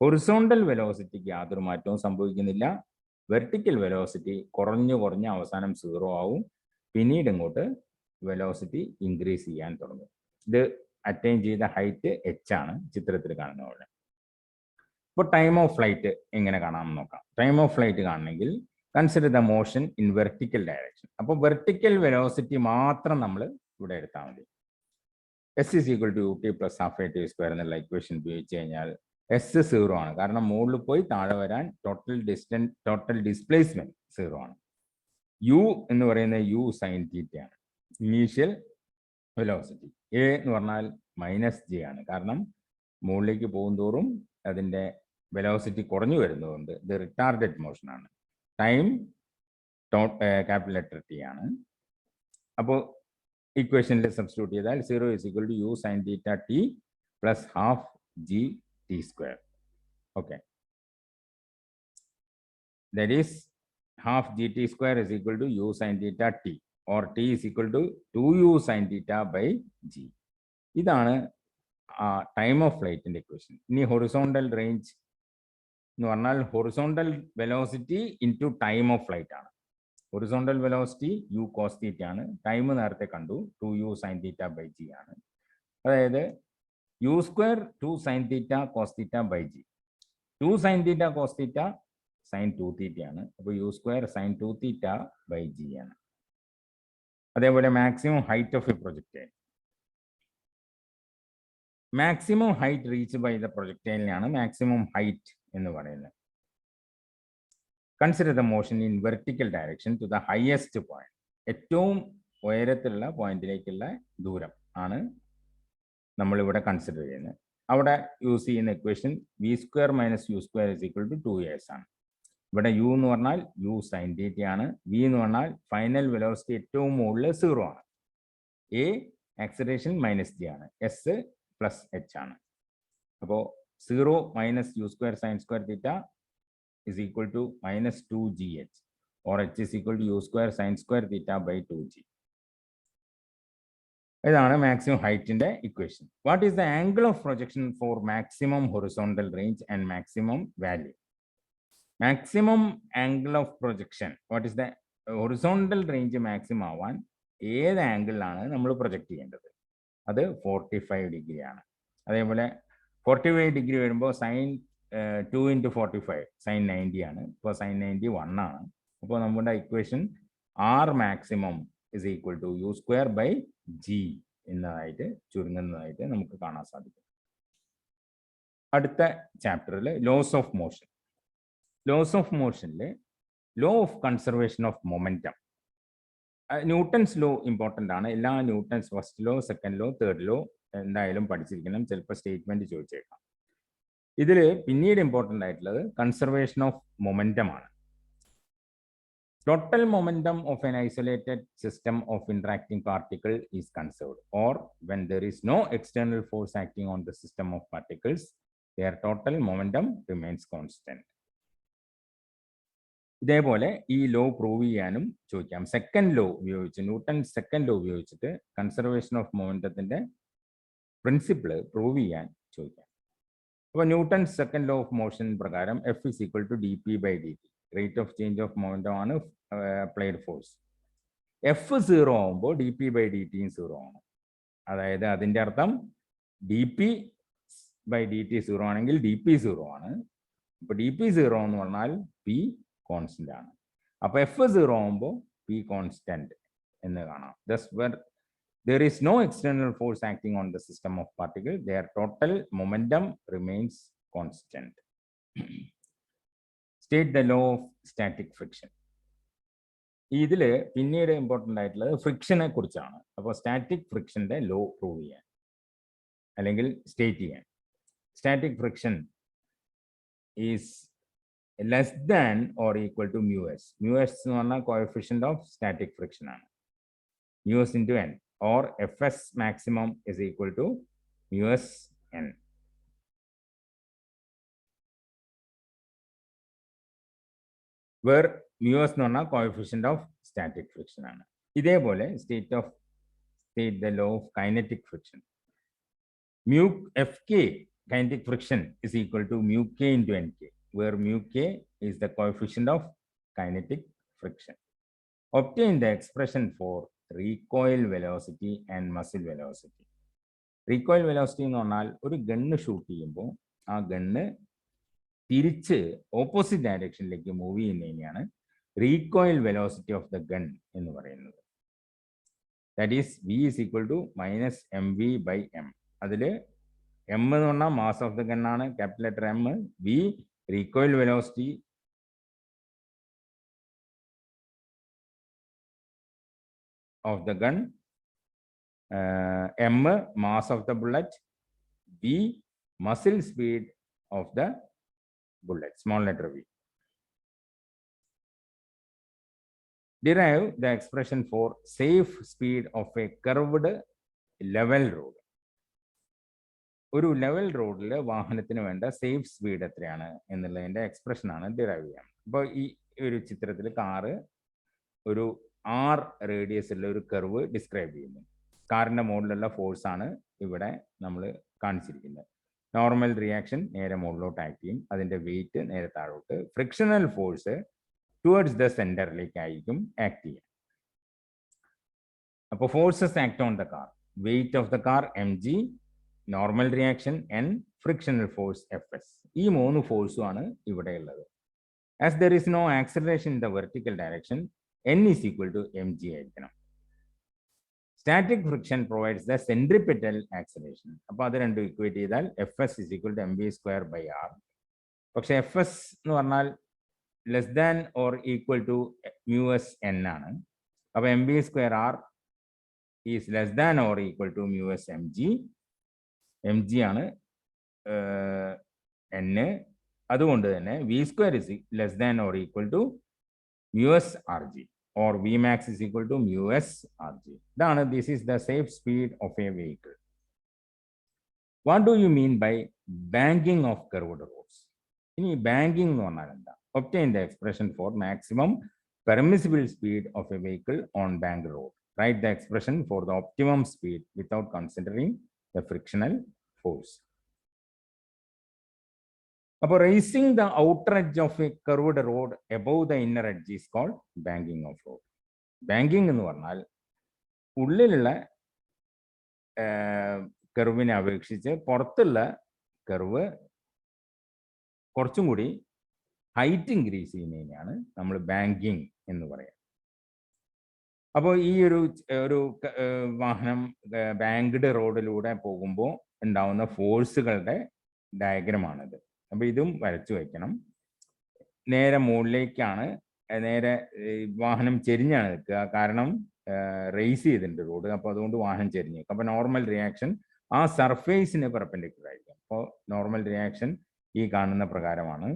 ഹൊറിസോണ്ടൽ വെലോസിറ്റിക്ക് യാതൊരു മാറ്റവും സംഭവിക്കുന്നില്ല. വെർട്ടിക്കൽ വെലോസിറ്റി കുറഞ്ഞ് അവസാനം 0 ആവും. പിന്നീട് ഇങ്ങോട്ട് വെലോസിറ്റി ഇൻക്രീസ് ചെയ്യാൻ തുടങ്ങും. ഇത് അറ്റൈൻ ചെയ്ത ഹൈറ്റ് h ആണ്, ചിത്രത്തിൽ കാണുന്ന പോലെ. ഇപ്പോൾ ടൈം ഓഫ് ഫ്ലൈറ്റ് എങ്ങനെ കാണാമെന്ന് നോക്കാം. ടൈം ഓഫ് ഫ്ലൈറ്റ് കാണണമെങ്കിൽ consider the motion in vertical direction. അപ്പോൾ വെർട്ടിക്കൽ വെലോസിറ്റി മാത്രം നമ്മൾ ഇവിടെ എടുത്താൽ മതി. s = ut + ½ at² എന്നുള്ള ഇക്വേഷൻ ഉപയോഗിച്ച് കഴിഞ്ഞാൽ s 0 ആണ്. കാരണം മുകളിൽ പോയി താഴെ വരാൻ ടോട്ടൽ ഡിസ്പ്ലേസ്മെന്റ് 0 ആണ്. u എന്ന് പറയുന്നത് u സൈൻ തീറ്റയാണ്. ഇനീഷ്യൽ വെലോസിറ്റി a എന്ന് പറഞ്ഞാൽ -j ആണ്. കാരണം മുകളിലേക്ക് പോകുന്തോറും അതിൻ്റെ വെലോസിറ്റി കുറഞ്ഞു വരുന്നതുകൊണ്ട് ഇത് റിട്ടാർഡഡ് മോഷൻ ആണ്. ടൈം ക്യാപിറ്റൽ ലെറ്റർ T ആണ്. അപ്പോൾ ഇക്വേഷനിൽ സബ്സ്റ്റിറ്റ്യൂട്ട് ചെയ്താൽ 0 = u sine theta t + ½ gt². Okay, that is ½ gt² = u sin theta t, or t = 2u sin theta by g. ഇതാണ് ടൈം ഓഫ് ഫ്ലൈറ്റിൻ്റെ ഇക്വേഷൻ. ഇനി ഹൊറിസോണ്ടൽ റേഞ്ച് എന്ന് പറഞ്ഞാൽ horizontal velocity into time of flight ആണ്. Horizontal velocity u cos തീറ്റ ആണ്. Time നേരത്തെ കണ്ടു, 2u sin theta by g ആണ്. അതായത് u² 2 sin theta cos theta by g. 2 sin theta cos theta sin 2 theta ആണ്. അപ്പോൾ u² sin 2 theta by g ആണ്. അതേപോലെ maximum height of a projectile. Maximum height reach by the പ്രൊജക്ടൈലിനെയാണ് maximum height എന്ന് പറയുന്നത്. Consider the motion in vertical direction to the highest point. ഏറ്റവും ഉയരത്തിലുള്ള പോയിന്റിലേക്കുള്ള ദൂരം ആണ് നമ്മളിവിടെ കൺസിഡർ ചെയ്യുന്നത്. അവിടെ യൂസ് ചെയ്യുന്ന ഇക്വേഷൻ v² - u² = 2s ആണ്. ഇവിടെ u എന്ന് പറഞ്ഞാൽ u സൈൻ തീറ്റ ആണ്. v എന്ന് പറഞ്ഞാൽ ഫൈനൽ വെലോസിറ്റി ഏറ്റവും മുകളിൽ 0 ആണ്. a ആക്സിലറേഷൻ -g ആണ്. s + h ആണ്. അപ്പോൾ 0 - u² sin² θ = -2gh, or h = u² sin² θ by 2g. ഇതാണ് മാക്സിമം ഹൈറ്റിന്റെ equation. What is the angle of projection for maximum horizontal range and maximum value? Maximum angle of projection, what is the horizontal range maximum ആവാൻ ഏത് ആംഗിളിലാണ് നമ്മൾ project ചെയ്യേണ്ടത്? അത് 45 degree ആണ്. അതേപോലെ 45 degree വരുമ്പോൾ സൈൻ 2 × 45 സൈൻ 90 ആണ്. ഇപ്പോൾ സൈൻ 90 1 ആണ്. അപ്പോൾ നമ്മുടെ equation r maximum = u² by g എന്നതായിട്ട് ചുരുങ്ങുന്നതായിട്ട് നമുക്ക് കാണാൻ സാധിക്കും. അടുത്ത ചാപ്റ്ററിൽ laws of motion. Laws of മോഷനിൽ law of conservation of momentum. Newton's law important ആണ്. എല്ലാ Newton's first law, second law, third law എന്തായാലും പഠിച്ചിരിക്കണം. ചിലപ്പോൾ സ്റ്റേറ്റ്മെന്റ് ചോദിച്ചേക്കാം. ഇതിൽ പിന്നീട് ഇമ്പോർട്ടൻ്റ് ആയിട്ടുള്ളത് കൺസർവേഷൻ ഓഫ് മൊമെൻറ്റം ആണ്. Total momentum of an isolated system of interacting particle is conserved, or when there is no external force acting on the system of particles, their total momentum remains constant. ഇതേപോലെ ഈ law prove ചെയ്യാനും ചോദിക്കാം. Second law ഉപയോഗിച്ച്, newton second law ഉപയോഗിച്ചിട്ട് conservation of മൊമെൻറ്റത്തിൻ്റെ principle prove ചെയ്യാൻ ചോദിക്കാം. അപ്പോൾ newton second law of motion പ്രകാരം F = dp/dt, rate of change of momentum ആണ് അപ്ലൈഡ് ഫോഴ്സ്. F 0 ആകുമ്പോൾ dp/dt 0 ആണ്. അതായത് അതിൻ്റെ അർത്ഥം dp/dt 0 ആണെങ്കിൽ dp 0 ആണ്. അപ്പോൾ dp0 എന്ന് പറഞ്ഞാൽ p കോൺസ്റ്റന്റ് ആണ്. അപ്പോൾ f0 ആകുമ്പോൾ p കോൺസ്റ്റന്റ് എന്ന് കാണാം. Thus where there is no external force acting on the system of particles, their total momentum remains constant. State the law of static friction. ഇതിൽ പിന്നീട് ഇമ്പോർട്ടൻ്റ് ആയിട്ടുള്ളത് ഫ്രിക്ഷനെ കുറിച്ചാണ്. അപ്പോൾ സ്റ്റാറ്റിക് ഫ്രിക്ഷന്റെ ലോ പ്രൂവ് ചെയ്യാൻ അല്ലെങ്കിൽ സ്റ്റേറ്റ് ചെയ്യാൻ. Static friction is less than or equal to µs. µs എന്ന് പറഞ്ഞാൽ കോഎഫിഷ്യന്റ് ഓഫ് സ്റ്റാറ്റിക് ഫ്രിക്ഷൻ ആണ്. µs into n or fs maximum is equal to µs n. Where µs എന്ന് പറഞ്ഞാൽ coefficient of static friction ആണ്. ഇതേപോലെ state the law of kinetic friction. Fk kinetic friction is equal to µk into nk, where µk is the coefficient of kinetic friction. Obtain the expression for recoil velocity and muzzle velocity. Recoil velocity എന്ന് പറഞ്ഞാൽ ഒരു gun shoot ചെയ്യുമ്പോൾ ആ gun തിരിച്ച് opposite ഡയറക്ഷനിലേക്ക് move ചെയ്യുന്നതിനെയാണ് recoil velocity of the gun എന്ന് പറയുന്നത്. That is v is equal to -mv/m. അതിൽ m എന്ന് പറഞ്ഞാൽ മാസ് ഓഫ് ദ ഗൺ ആണ്, capital letter m. v recoil velocity of the gun, m mass of the bullet, v muzzle speed of the bullet, small letter v. Derive the expression for safe speed of a curved level road. ഒരു level റോഡിൽ വാഹനത്തിന് വേണ്ട safe speed എത്രയാണ് എന്നുള്ളതിൻ്റെ എക്സ്പ്രഷനാണ് derive ചെയ്യാം. അപ്പോൾ ഈ ഒരു ചിത്രത്തിൽ കാറ് ഒരു r റേഡിയസിലുള്ള ഒരു കർവ് ഡിസ്ക്രൈബ് ചെയ്യുന്നു. കാറിൻ്റെ മുകളിലുള്ള ഫോഴ്സ് ആണ് ഇവിടെ നമ്മൾ കാണിച്ചിരിക്കുന്നത്. നോർമൽ റിയാക്ഷൻ നേരെ മുകളിലോട്ട് ആക്ട് ചെയ്യും, അതിൻ്റെ വെയിറ്റ് നേരെ താഴോട്ട്. ഫ്രിക്ഷണൽ ഫോഴ്സ് ടുവേർഡ്സ് ദ സെൻറ്ററിലേക്ക് ആയിരിക്കും ആക്ട് ചെയ്യുക. അപ്പോൾ forces act on the car. Weight of the car mg, normal reaction n, frictional force fs. ഈ 3 ഫോഴ്സും ആണ് ഇവിടെ ഉള്ളത്. As there is no acceleration in the vertical direction, n is equal to mg ആയിരിക്കണം. Static friction provides the centripetal acceleration. അപ്പോൾ അത് രണ്ടും equate ചെയ്താൽ fs is equal to mv²/r. പക്ഷെ fs എന്ന് പറഞ്ഞാൽ less than or equal to µs n ആണ്. അപ്പോൾ mv²r is less than or equal to µs mg. mg ആണ് n. അതുകൊണ്ട് തന്നെ v² is less than or equal to µs rg or vmax is equal to µs rg. This is the safe speed of a vehicle. What do you mean by banking of curved roads? In banking എന്ന് പറഞ്ഞാൽ എന്താ? Obtain the expression for maximum permissible speed of a vehicle on banked road. Write the expression for the optimum speed without considering the frictional force. അപ്പോൾ raising the outer edge of a curved road above the inner edge is called banking of road. Banking എന്ന് പറഞ്ഞാൽ ഉള്ളിലുള്ള കർവിനെ അപേക്ഷിച്ച് പുറത്തുള്ള curve കുറച്ചും കൂടി height increase ചെയ്യുന്നതിനെയാണ് നമ്മൾ banking എന്ന് പറയുക. അപ്പോൾ ഈ ഒരു വാഹനം ബാങ്ക്ഡ് റോഡിലൂടെ പോകുമ്പോൾ ഉണ്ടാവുന്ന ഫോഴ്സുകളുടെ ഡയഗ്രമാണിത്. അപ്പോൾ ഇതും വരച്ചു വയ്ക്കണം. നേരെ മുകളിലേക്കാണ്, നേരെ വാഹനം ചെരിഞ്ഞാണ് നിൽക്കുക, കാരണം റേസ് ചെയ്തിട്ടുണ്ട് റോഡ്. അപ്പോൾ അതുകൊണ്ട് വാഹനം ചെരിഞ്ഞ് നിൽക്കും. അപ്പോൾ നോർമൽ റിയാക്ഷൻ ആ സർഫേസിന് പെർപെൻഡിക്കുലർ ആയിരിക്കും. അപ്പോൾ നോർമൽ റിയാക്ഷൻ ഈ കാണുന്ന പ്രകാരമാണ്,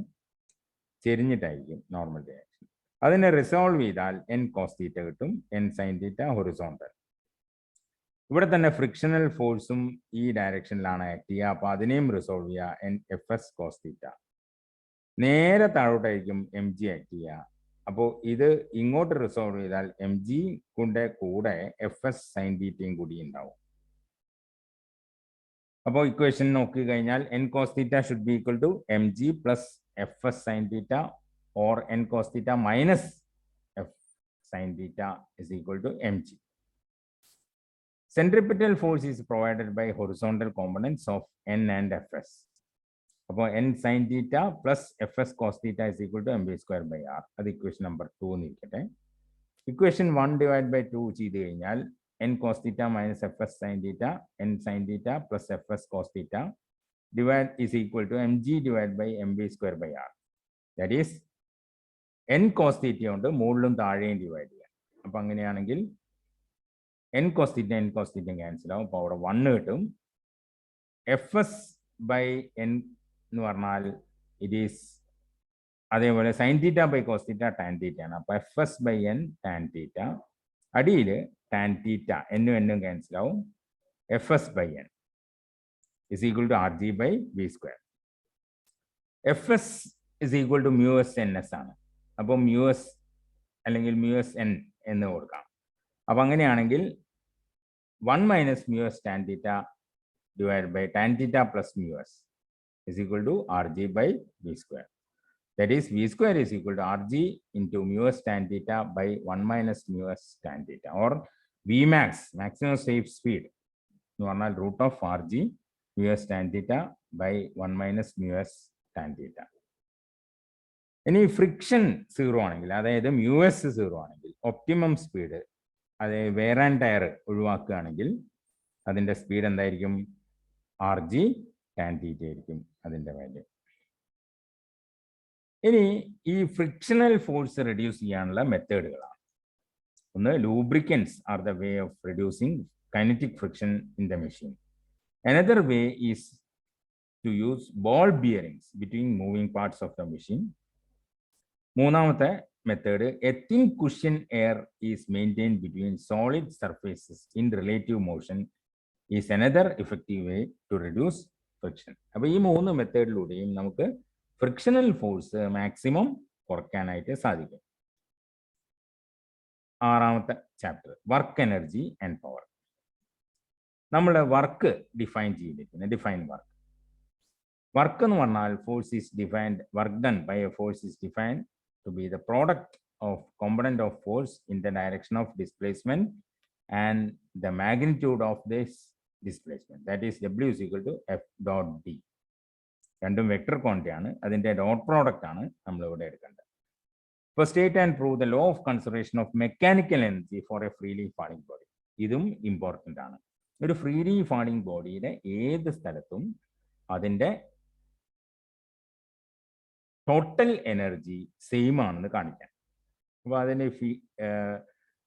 ചെരിഞ്ഞിട്ടായിരിക്കും നോർമൽ റിയാക്ഷൻ. അതിനെ റിസോൾവ് ചെയ്താൽ n cos θ കിട്ടും, n sin θ ഹൊറിസോണ്ടൽ. ഇവിടെ തന്നെ ഫ്രിക്ഷണൽ ഫോഴ്സും ഈ ഡയറക്ഷനിലാണ് ആക്ട് ചെയ്യുക. അപ്പോൾ അതിനെയും റിസോൾവ് ചെയ്യുക, fs cos θ. നേരെ താഴോട്ടായിരിക്കും mg ആക്ട് ചെയ്യുക. അപ്പോൾ ഇത് ഇങ്ങോട്ട് റിസോൾവ് ചെയ്താൽ mg കൂടെ fs sin θയും കൂടി ഉണ്ടാവും. അപ്പോൾ ഇക്വേഷൻ നോക്കി കഴിഞ്ഞാൽ n cos θ should be equal to mg plus fs sin θ or n cos θ minus f sin θ is equal to mg. Centripetal force is provided by horizontal components of n and fs. അപ്പോൾ n sin theta plus fs cos theta is equal to mv square by r. അത് equation number 2 എന്നിരിക്കട്ടെ. Equation 1 divide by 2 ചെയ്ത് കഴിഞ്ഞാൽ n cos theta minus fs sin theta, n sin theta plus fs cos theta divide is equal to mg divided by mv square by r. That is n cos theta ഉണ്ട്, മുകളിലും താഴെയും divide ചെയ്യാം. അപ്പൊ അങ്ങനെയാണെങ്കിൽ n cos theta cancel ആവും. അപ്പോൾ അവിടെ 1 കിട്ടും. fs by n എന്ന് പറഞ്ഞാൽ ഇറ്റ് ഈസ് അതേപോലെ sin theta by cos theta tan theta ആണ്. അപ്പൊ fs by n tan theta, അടിയിൽ ടാൻ തീറ്റ എന്നും ക്യാൻസൽ ആവും. fs by n is equal to rg by v square. fs is equal to mu s ns ആണ്. അപ്പോൾ mu s അല്ലെങ്കിൽ mu s n എന്ന് കൊടുക്കാം. അപ്പൊ അങ്ങനെയാണെങ്കിൽ 1 minus mu s tan theta divided by tan theta plus mu s is equal to rg by v square. That is v square is equal to rg into mu s tan theta by 1 minus mu s tan theta, or vmax, maximum safe speed എന്ന് പറഞ്ഞാൽ root of rg mu s tan theta by 1 minus mu s tan theta. ഇനി friction 0 ആണെങ്കിൽ, അതായത് mu s 0 ആണെങ്കിൽ, optimum speed, അതായത് wear and tyre ഒഴിവാക്കുകയാണെങ്കിൽ അതിന്റെ speed എന്തായിരിക്കും? rg tan theta ആയിരിക്കും അതിന്റെ വാല്യൂ. ഇനി ഈ ഫ്രിക്ഷണൽ ഫോഴ്സ് റെഡ്യൂസ് ചെയ്യാനുള്ള മെത്തേഡുകളാണ്. ഒന്ന്, lubricants are the way of reducing kinetic friction in the machine. Another way is to use ball bearings between moving parts of the machine. മൂന്നാമത്തെ method, a thin cushion air is maintain between solid surfaces in relative motion is another effective way to reduce friction. അപ്പൊ ഈ 3 മെത്തേഡിലൂടെയും നമുക്ക് frictional force maximum കുറയ്ക്കാനായിട്ട് സാധിക്കും. 6ാമത്തെ chapter, work energy and power. നമ്മൾ work define ചെയ്തിരിക്കുന്നത്, define work. Work എന്ന് പറഞ്ഞാൽ force is defined, work done by a force is defined to be the product of component of force in the direction of displacement and the magnitude of this displacement. That is W is equal to F dot D. രണ്ടും vector quantity ആണ്, അതിന്റെ dot product ആണ് നമ്മൾ ഇവിടെ എടുക്കേണ്ടത്. ഇപ്പോൾ state and prove the law of conservation of mechanical energy for a freely falling body. ഇതും important ആണ്. ഒരു ഫ്രീലി ഫാളിംഗ് ബോഡിയുടെ ഏത് സ്ഥലത്തും അതിന്റെ ടോട്ടൽ എനർജി സെയിം ആണെന്ന് കാണിക്കാം. അപ്പോൾ അതിന്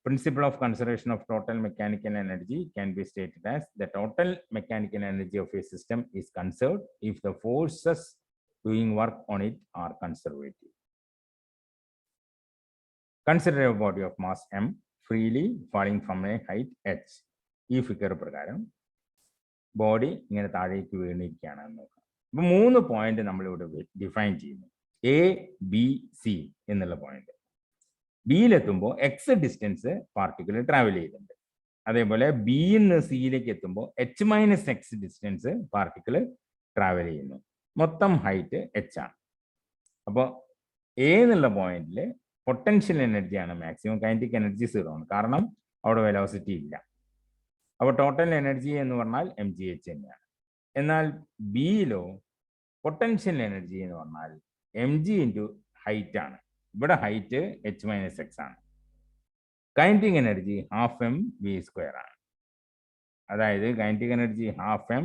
principle of conservation of total mechanical energy can be stated as the total mechanical energy of a system is conserved if the forces doing work on it are conservative. Consider a body of mass m freely falling from a height h. ഈ figure പ്രകാരം body ഇങ്ങനെ താഴേക്ക് വീണിരിക്കുകയാണെന്ന് നോക്കാം. അപ്പൊ 3 point നമ്മളിവിടെ define ചെയ്യുന്നു. A B C എന്നുള്ള point. ബിയിലെത്തുമ്പോൾ എക്സ് ഡിസ്റ്റൻസ് പാർട്ടിക്കിൾ ട്രാവൽ ചെയ്തിട്ടുണ്ട്. അതേപോലെ ബിന്ന് സിയിലേക്ക് എത്തുമ്പോൾ H minus X distance particle travel ചെയ്യുന്നു. മൊത്തം ഹൈറ്റ് എച്ച് ആണ്. അപ്പോൾ എ എന്നുള്ള പോയിന്റിൽ പൊട്ടൻഷ്യൽ എനർജിയാണ് മാക്സിമം, കൈനറ്റിക് എനർജി 0 ആണ്, കാരണം അവിടെ വെലോസിറ്റി ഇല്ല. അപ്പോൾ ടോട്ടൽ എനർജി എന്ന് പറഞ്ഞാൽ mgh തന്നെയാണ്. എന്നാൽ ബിയിലോ പൊട്ടൻഷ്യൽ എനർജി എന്ന് പറഞ്ഞാൽ mg ഇൻറ്റു ഹൈറ്റ് ആണ്. ഇവിടെ ഹൈറ്റ് h മൈനസ് എക്സ് ആണ്. Kinetic energy half m v square ആണ്. അതായത് kinetic energy half M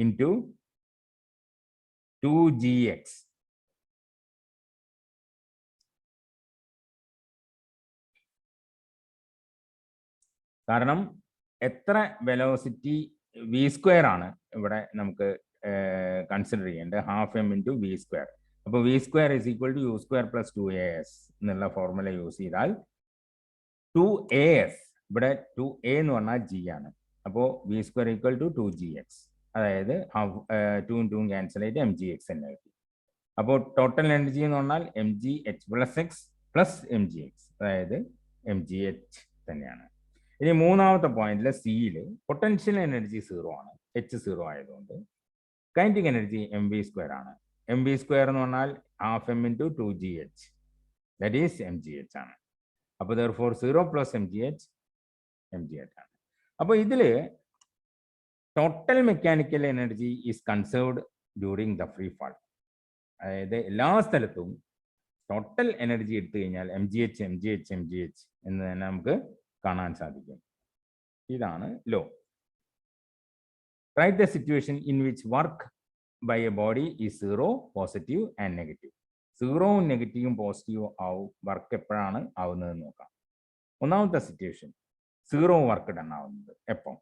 into 2gx. കാരണം എത്ര വെലോസിറ്റി വി സ്ക്വയർ ആണ് ഇവിടെ നമുക്ക് കൺസിഡർ ചെയ്യേണ്ടത്, half M into V square. അപ്പോൾ V square is equal to U square plus 2as എന്നുള്ള ഫോർമുല യൂസ് ചെയ്താൽ 2as, ഇവിടെ 2a എന്ന് പറഞ്ഞാൽ g ആണ്. അപ്പോൾ V square equal to 2gx, അതായത് 2 2 ക്യാൻസൽ ആയിട്ട് mgx തന്നെ കിട്ടി. അപ്പോൾ ടോട്ടൽ എനർജി എന്ന് പറഞ്ഞാൽ mgh plus X plus mgx, അതായത് mgh തന്നെയാണ്. ഇനി മൂന്നാമത്തെ പോയിന്റിൽ സിയിൽ പൊട്ടൻഷ്യൽ എനർജി 0 ആണ്, h 0 ആയതുകൊണ്ട്. കൈനറ്റിക് എനർജി mv സ്ക്വയർ ആണ്. mv സ്ക്വയർ എന്ന് പറഞ്ഞാൽ half M into 2gh, that is mgh ആണ്. അപ്പോൾ therefore 0 പ്ലസ് mgh ആണ്. അപ്പോൾ ഇതിൽ total mechanical energy is conserved during the free fall. അതായത് എല്ലാ സ്ഥലത്തും ടോട്ടൽ എനർജി എടുത്തു കഴിഞ്ഞാൽ MgH എന്ന് തന്നെ നമുക്ക് കാണാൻ സാധിക്കും. ഇതാണ് law. Right the situation in which work by a body is 0, positive and negative. 0-ഉം നെഗറ്റീവും പോസിറ്റീവും ആവും വർക്ക് എപ്പോഴാണ് ആവുന്നതെന്ന് നോക്കാം. ഒന്നാമത്തെ സിറ്റുവേഷൻ 0 വർക്ക് ഡൺ ആവുന്നത് എപ്പോൾ?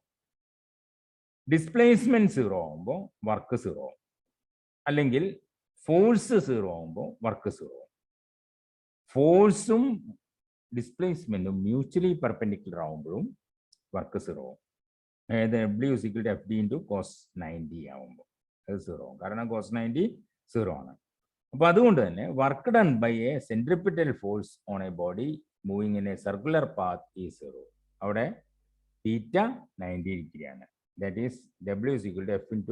ഡിസ്പ്ലേസ്മെന്റ് 0 ആവുമ്പോൾ വർക്ക് 0 ആവും, അല്ലെങ്കിൽ ഫോഴ്സ് 0 ആവുമ്പോൾ വർക്ക് 0 ആവും. ഫോഴ്സും ഡിസ്പ്ലേസ്മെന്റും മ്യൂച്വലി പെർപെൻഡിക്കുലർ ആവുമ്പോഴും വർക്ക് 0 ആവും. അതായത് W=FD × cos 90 ആവുമ്പോൾ അത് 0 ആവും, കാരണം cos 90 0 ആണ്. അപ്പോൾ അതുകൊണ്ട് തന്നെ work done by a centripetal force on a body moving in a circular path ഈ 0. അവിടെ തീറ്റ 90 ഡിഗ്രിയാണ്. That is W=F×D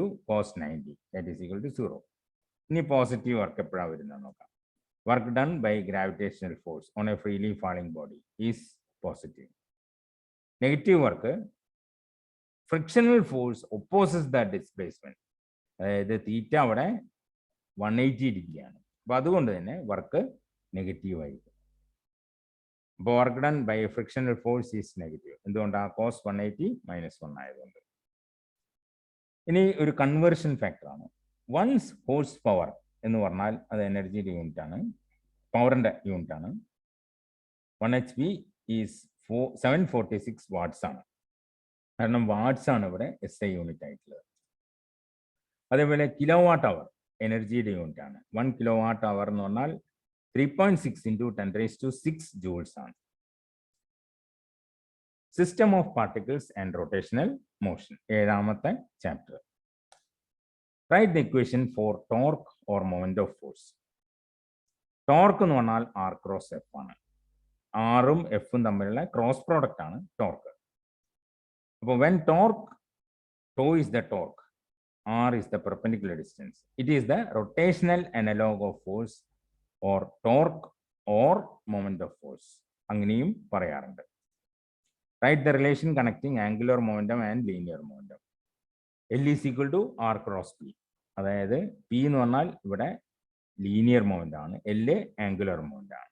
× cos 90 that is equal to 0. ഇനി പോസിറ്റീവ് വർക്ക് എപ്പോഴാണ് വരുന്നത് നോക്കാം. Work done by gravitational force on a freely falling body is positive. Negative work frictional force opposes the displacement. അതായത് theta അവിടെ 180 ഡിഗ്രിയാണ്. അപ്പോൾ അതുകൊണ്ട് തന്നെ വർക്ക് നെഗറ്റീവ് ആയിരിക്കും. അപ്പോൾ work done by frictional force is negative. എന്തുകൊണ്ടാണ്? cos 180 - 1 ആയതുകൊണ്ട്. ഇനി ഒരു കൺവേർഷൻ ഫാക്ടറാണ്. വൺസ് ഹോഴ്സ് പവർ എന്ന് പറഞ്ഞാൽ അത് എനർജിയുടെ യൂണിറ്റ് ആണ്, പവറിന്റെ യൂണിറ്റ് ആണ്. 1 HP ഈസ് 746 വാട്ട്സ് ആണ്. കാരണം വാട്ട്സ് ആണ് ഇവിടെ SI യൂണിറ്റ് ആയിട്ടുള്ളത്. അതേപോലെ കിലോ വാട്ട് അവർ എനർജിയുടെ യൂണിറ്റ് ആണ്. 1 kWh എന്ന് പറഞ്ഞാൽ 3.6 × 10⁶ ജൂൾസ് ആണ്. System of particles and rotational motion, 7ാമത്തെ chapter. Write the equation for torque or moment of force. Torque എന്ന് പറഞ്ഞാൽ R×F ആണ്. ആറും എഫും തമ്മിലുള്ള ക്രോസ് പ്രോഡക്റ്റ് ആണ് ടോർക്ക്. അപ്പോൾ when torque, tau is the torque, R is the perpendicular distance. It is the rotational analog of force or torque or moment of force. അങ്ങനെയും പറയാറുണ്ട്. Write the relation connecting angular momentum and linear momentum. L is equal to R×P. അതായത് P എന്ന് പറഞ്ഞാൽ ഇവിടെ linear moment ആണ്, L angular moment ആണ്.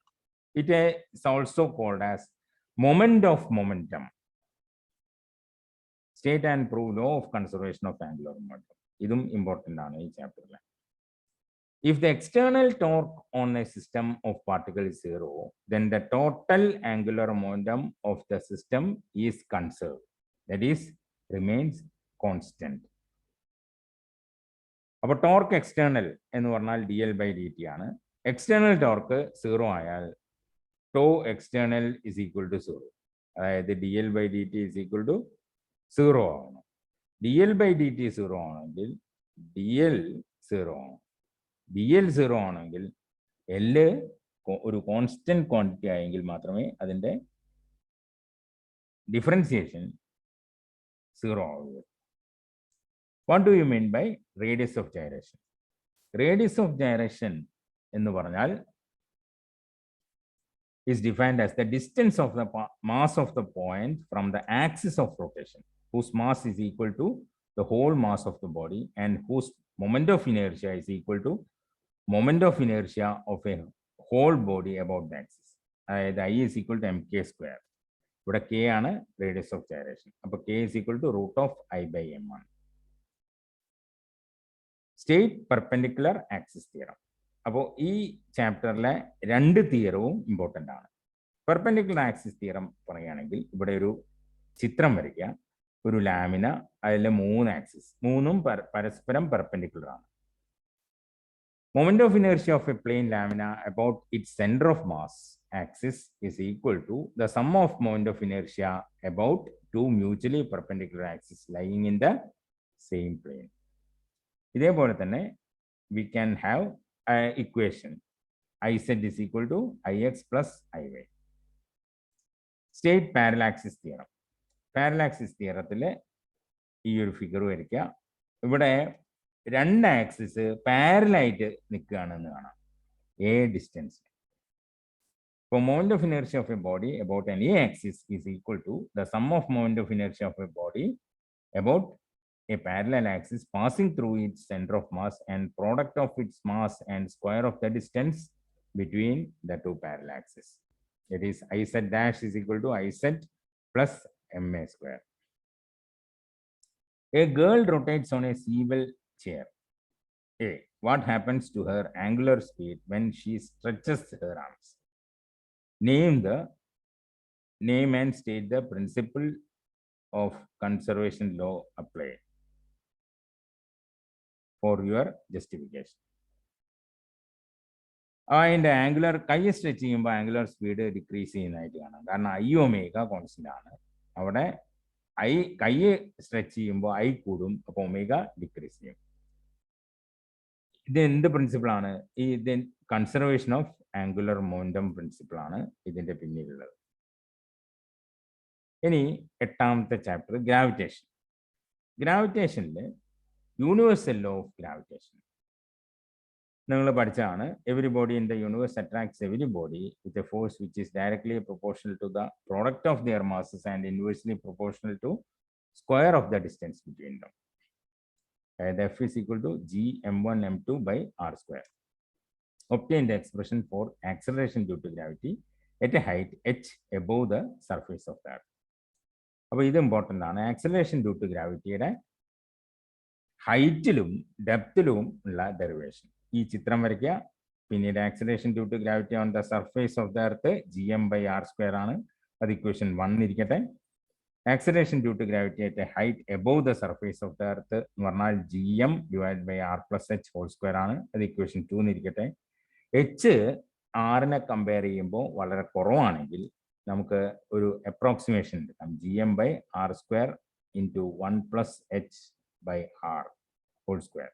It is also called as moment of momentum. State and prove law of conservation of angular momentum. ഇതും important ആണ് ഈ ചാപ്റ്ററിൽ. If the external torque on a system of particles is 0, then the total angular momentum of the system is conserved. That is, remains constant. അപ്പോൾ torque external എന്ന് പറഞ്ഞാൽ dL/dt ആണ്. External torque 0 ആയാൽ tau external is equal to 0. അതായത് dL/dt is equal to 0 ആവണം. dL/dt 0 ആണെങ്കിൽ dL 0 ആണ്. dL 0 ആണെങ്കിൽ L ഒരു കോൺസ്റ്റന്റ് ക്വാണ്ടിറ്റി ആയെങ്കിൽ മാത്രമേ അതിൻ്റെ ഡിഫറൻസിയേഷൻ 0 ആവുകയുള്ളൂ. What do you mean by radius of gyration? Radius of gyration എന്ന് പറഞ്ഞാൽ is defined as the distance of the mass of the point from the axis of rotation, whose mass is equal to the whole mass of the body and whose moment of inertia is equal to moment of inertia of a whole body about the axis. അതായത് I is equal to mk². ഇവിടെ k ആണ് radius of gyration. അപ്പോൾ k is equal to √I/m ആണ്. State perpendicular axis theorem. അപ്പോൾ ഈ ചാപ്റ്ററിലെ 2 തിയറവും important ആണ്. Perpendicular axis theorem പറയുകയാണെങ്കിൽ ഇവിടെ ഒരു ചിത്രം വരയ്ക്കുക, ഒരു ലാമിന, അതിലെ 3 ആക്സിസ്, 3ഉം പരസ്പരം പെർപെൻഡിക്കുലർ ആണ്. Moment of inertia of a plane lamina about its center of mass axis is equal to the sum of moment of inertia about 2 mutually perpendicular axes lying in the same plane. ഇതേപോലെ തന്നെ we can have an equation Iz is equal to Ix plus Iy. State parallel axis theorem. Parallel axis theorem ഈ ഒരു figure വരയ്ക്കുക. ഇവിടെ 2 axis പാരലായിട്ട് നിൽക്കുകയാണെന്ന് കാണാം, a distance. For moment of inertia of a body about an a axis is equal to the sum of moment of inertia of a body about a parallel axis passing through its center of mass and product of its mass and square of the distance between the two parallel axes. It is iz dash is equal to iz plus ma square. A girl rotates on a swivel chair. A. What happens to her angular speed when she stretches her arms? Name and state the principle of conservation law applied for your justification. അതിൻ്റെ angular കൈ stretch ചെയ്യുമ്പോൾ angular speed decrease ചെയ്യുന്നതായിട്ട് കാണാം. കാരണം I omega constant ആണ്. അവിടെ കൈ stretch ചെയ്യുമ്പോൾ ഐ കൂടും, അപ്പോൾ ഒമേഗ ഡിക്രീസ് ചെയ്യും. ഇത് എന്ത് പ്രിൻസിപ്പിളാണ്? ഇത് കൺസർവേഷൻ ഓഫ് ആംഗുലർ മൊമെന്റം പ്രിൻസിപ്പിളാണ് ഇതിന്റെ പിന്നിലുള്ളത്. ഇനി 8ാമത്തെ ചാപ്റ്റർ ഗ്രാവിറ്റേഷൻ. ഗ്രാവിറ്റേഷനിൽ യൂണിവേഴ്സൽ ലോ ഓഫ് ഗ്രാവിറ്റേഷൻ നിങ്ങൾ പഠിച്ചതാണ്. Every body in the universe attracts every body with a force which is directly proportional to the product of their masses and inversely proportional to square of the distance between them. അതായത് F is equal to G m1 m2 by r square. Obtain the expression for acceleration due to gravity at a height h above the surface of the earth. അപ്പോൾ ഇത് important ആണ്. Acceleration due to ഗ്രാവിറ്റിയുടെ ഹൈറ്റിലും ഡെപ്തിലും ഉള്ള derivation. ഈ ചിത്രം വരയ്ക്കുക. പിന്നീട് acceleration due to gravity on the surface of the earth gm by r square ആണ്. അത് ഇക്വേഷൻ 1 ഇരിക്കട്ടെ. Acceleration due to gravity at a height above the surface of the earth എന്ന് പറഞ്ഞാൽ gm divide by r plus h whole square ആണ്. അത് equation 2 ഇരിക്കട്ടെ. h ആറിനെ compare ചെയ്യുമ്പോൾ വളരെ കുറവാണെങ്കിൽ നമുക്ക് ഒരു അപ്രോക്സിമേഷൻ എടുക്കാം. gm by r square into 1 plus h by r whole square.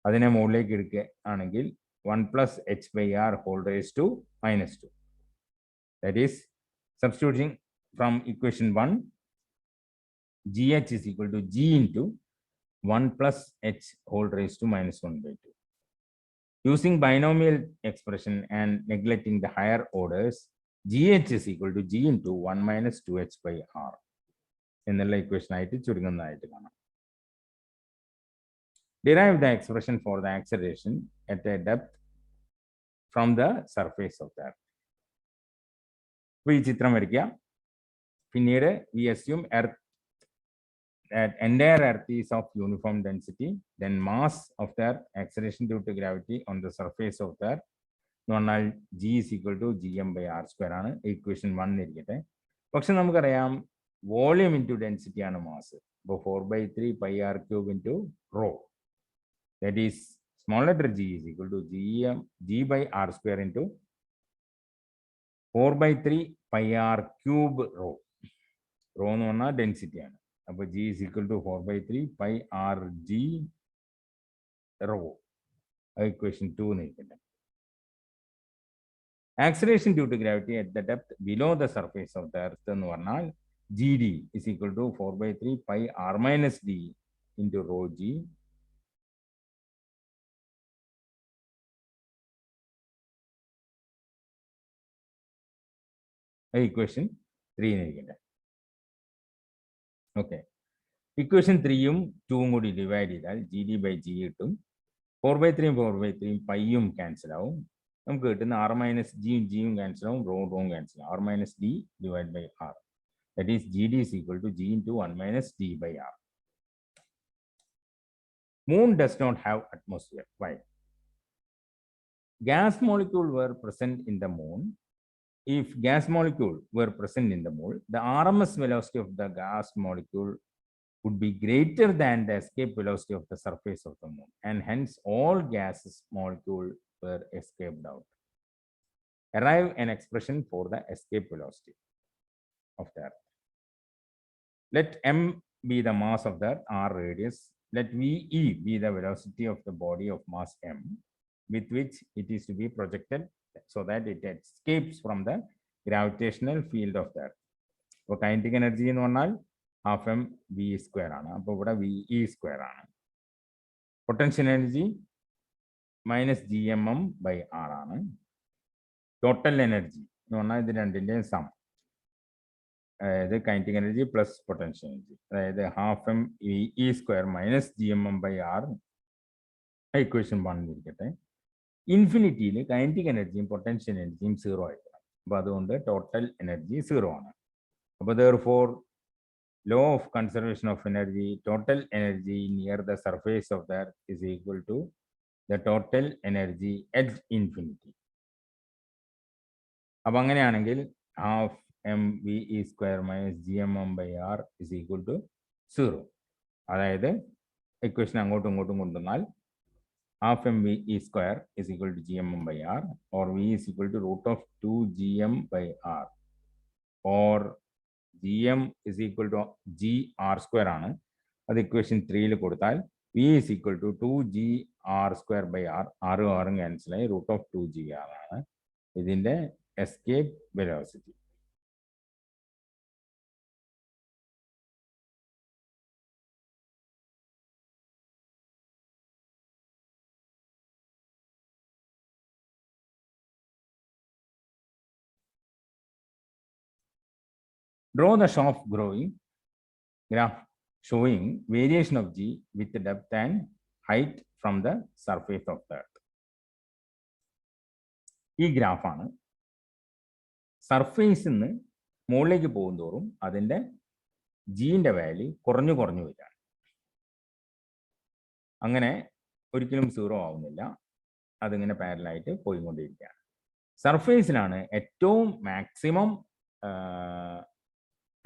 അതിനെ മുകളിലേക്ക് എടുക്കുകയാണെങ്കിൽ 1 plus h by r whole raised to -2. That is, substituting from equation 1, gh is equal to g into 1 plus h whole raised to -1 by 2. Using binomial expression and neglecting the higher orders, gh is equal to g into 1 minus 2h by r. എന്നുള്ള equation ആയിട്ട് ചുരുങ്ങുന്നതായിട്ട് കാണാം. Derive the expression for the acceleration at a depth from the surface of the earth. അപ്പോൾ ഈ ചിത്രം വരയ്ക്കുക. പിന്നീട് we assume earth that entire earth is of uniform density, then mass of the earth, acceleration due to gravity on the surface of the earth എന്ന് പറഞ്ഞാൽ g is equal to gm by r square ആണ്. Equation 1 ഇരിക്കട്ടെ. പക്ഷെ നമുക്കറിയാം volume into density ആണ് mass. അപ്പോൾ 4/3 pi r cube into rho. That is, small letter g is equal to g by r square into 4/3 pi r cube rho. Rho എന്ന് പറഞ്ഞാൽ density ആണ്. അപ്പോൾ g is equal to 4/3 pi r g rho. Equation 2 നിൽക്കട്ടെ. Acceleration due to gravity at the depth below the surface of the earth എന്ന് പറഞ്ഞാൽ gd is equal to 4/3 pi r minus d into rho g. Equation 3 നിൽക്കട്ടെ. Okay, equation 3യും 2ഉം കൂടി divide ചെയ്താൽ gd by g കിട്ടും. 4/3 4/3 പൈയും cancel ആവും. നമുക്ക് കിട്ടുന്ന r minus gയും cancel ആവും, റോവും ക്യാൻസൽ ആവും. r minus d divided by r. That is, gd is equal to g into 1 minus d by r. Moon does not have atmosphere. Why? Gas molecule were present in the moon. If gas molecule were present in the moon, the RMS velocity of the gas molecule would be greater than the escape velocity of the surface of the moon, and hence all gases molecule were escaped out. Arrive an expression for the escape velocity of the earth. Let m be the mass of the earth, r radius. Let ve be the velocity of the body of mass m with which it is to be projected so that it escapes from the gravitational field of the earth. അപ്പോൾ kinetic energy എന്ന് പറഞ്ഞാൽ half m v square ആണ്. അപ്പോൾ ഇവിടെ V E square ആണ്. Potential energy minus G M M by R ആണ്. Total energy എന്ന് പറഞ്ഞാൽ ഇത് രണ്ടിൻ്റെയും സം. അതായത് kinetic energy plus potential energy, അതായത് half M E square minus G M M by R equation പറഞ്ഞിരിക്കട്ടെ. ഇൻഫിനിറ്റിയിൽ കൈനറ്റിക് എനർജിയും പൊട്ടൻഷ്യൽ എനർജിയും 0 ആയിരിക്കണം. അപ്പോൾ അതുകൊണ്ട് ടോട്ടൽ എനർജി 0 ആണ്. അപ്പോൾ therefore law of conservation of energy, total energy near the surface of the earth is equal to the total energy at infinity. അപ്പോൾ അങ്ങനെയാണെങ്കിൽ half m v E square minus G M M by r is equal to 0. അതായത് equation അങ്ങോട്ടും ഇങ്ങോട്ടും കൊണ്ടുവന്നാൽ half m v e square is equal to gmm by r, or v is equal to root of 2 gm by r, or gm is equal to g r square ആണ്. അത് equation 3 കൊടുത്താൽ v is equal to 2 g r square by r, ആറും cancel ആയി root of 2 g r ആണ് ഇതിന്റെ escape velocity. Draw the shaft growing graph showing variation of g with depth and height from the surface of the earth. ഈ ഗ്രാഫാണ്. സർഫേസിൽ നിന്ന് മുകളിലേക്ക് പോകുന്തോറും അതിൻ്റെ ജീൻ്റെ വാല്യൂ കുറഞ്ഞു വരികയാണ്. അങ്ങനെ ഒരിക്കലും 0 ആവുന്നില്ല, അതിങ്ങനെ പാരലായിട്ട് പോയിക്കൊണ്ടിരിക്കുകയാണ്. സർഫേസിലാണ് ഏറ്റവും maximum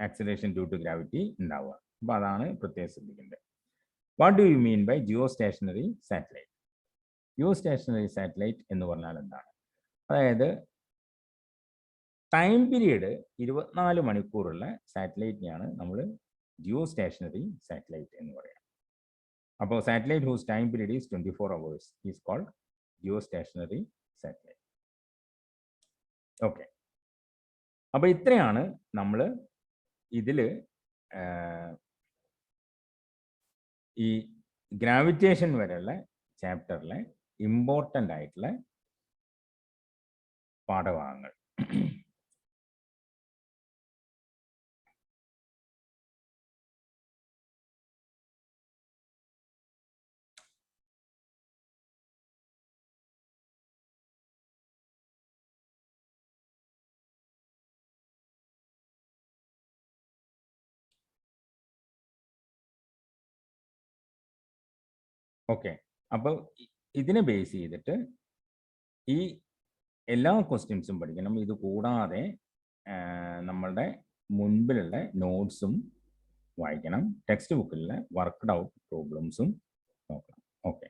acceleration due to gravity ഉണ്ടാവുക. അപ്പോൾ അതാണ് പ്രത്യേകം ശ്രദ്ധിക്കേണ്ടത്. What do you mean by geostationary satellite? Geostationary satellite എന്ന് പറഞ്ഞാൽ എന്താണ്? അതായത് ടൈം പീരീഡ് 24 മണിക്കൂറുള്ള സാറ്റലൈറ്റിനെയാണ് നമ്മൾ ജിയോ സ്റ്റേഷനറി സാറ്റലൈറ്റ് എന്ന് പറയുക. അപ്പോൾ satellite whose time period is 24 hours is called geostationary satellite. Okay, അപ്പോൾ ഇത്രയാണ് നമ്മൾ ഇതിൽ ഈ ഗ്രാവിറ്റേഷൻ വരെയുള്ള ചാപ്റ്ററിലെ ഇമ്പോർട്ടൻ്റ് ആയിട്ടുള്ള പാഠഭാഗങ്ങൾ. ഓക്കെ, അപ്പോൾ ഇതിനെ ബേസ് ചെയ്തിട്ട് ഈ എല്ലാ ക്വസ്റ്റ്യൻസും പഠിക്കണം. ഇത് കൂടാതെ നമ്മളുടെ മുൻപിലുള്ള നോട്ട്സും വായിക്കണം, ടെക്സ്റ്റ് ബുക്കിലുള്ള വർക്ക്ഡ് ഔട്ട് പ്രോബ്ലംസും നോക്കണം. ഓക്കെ.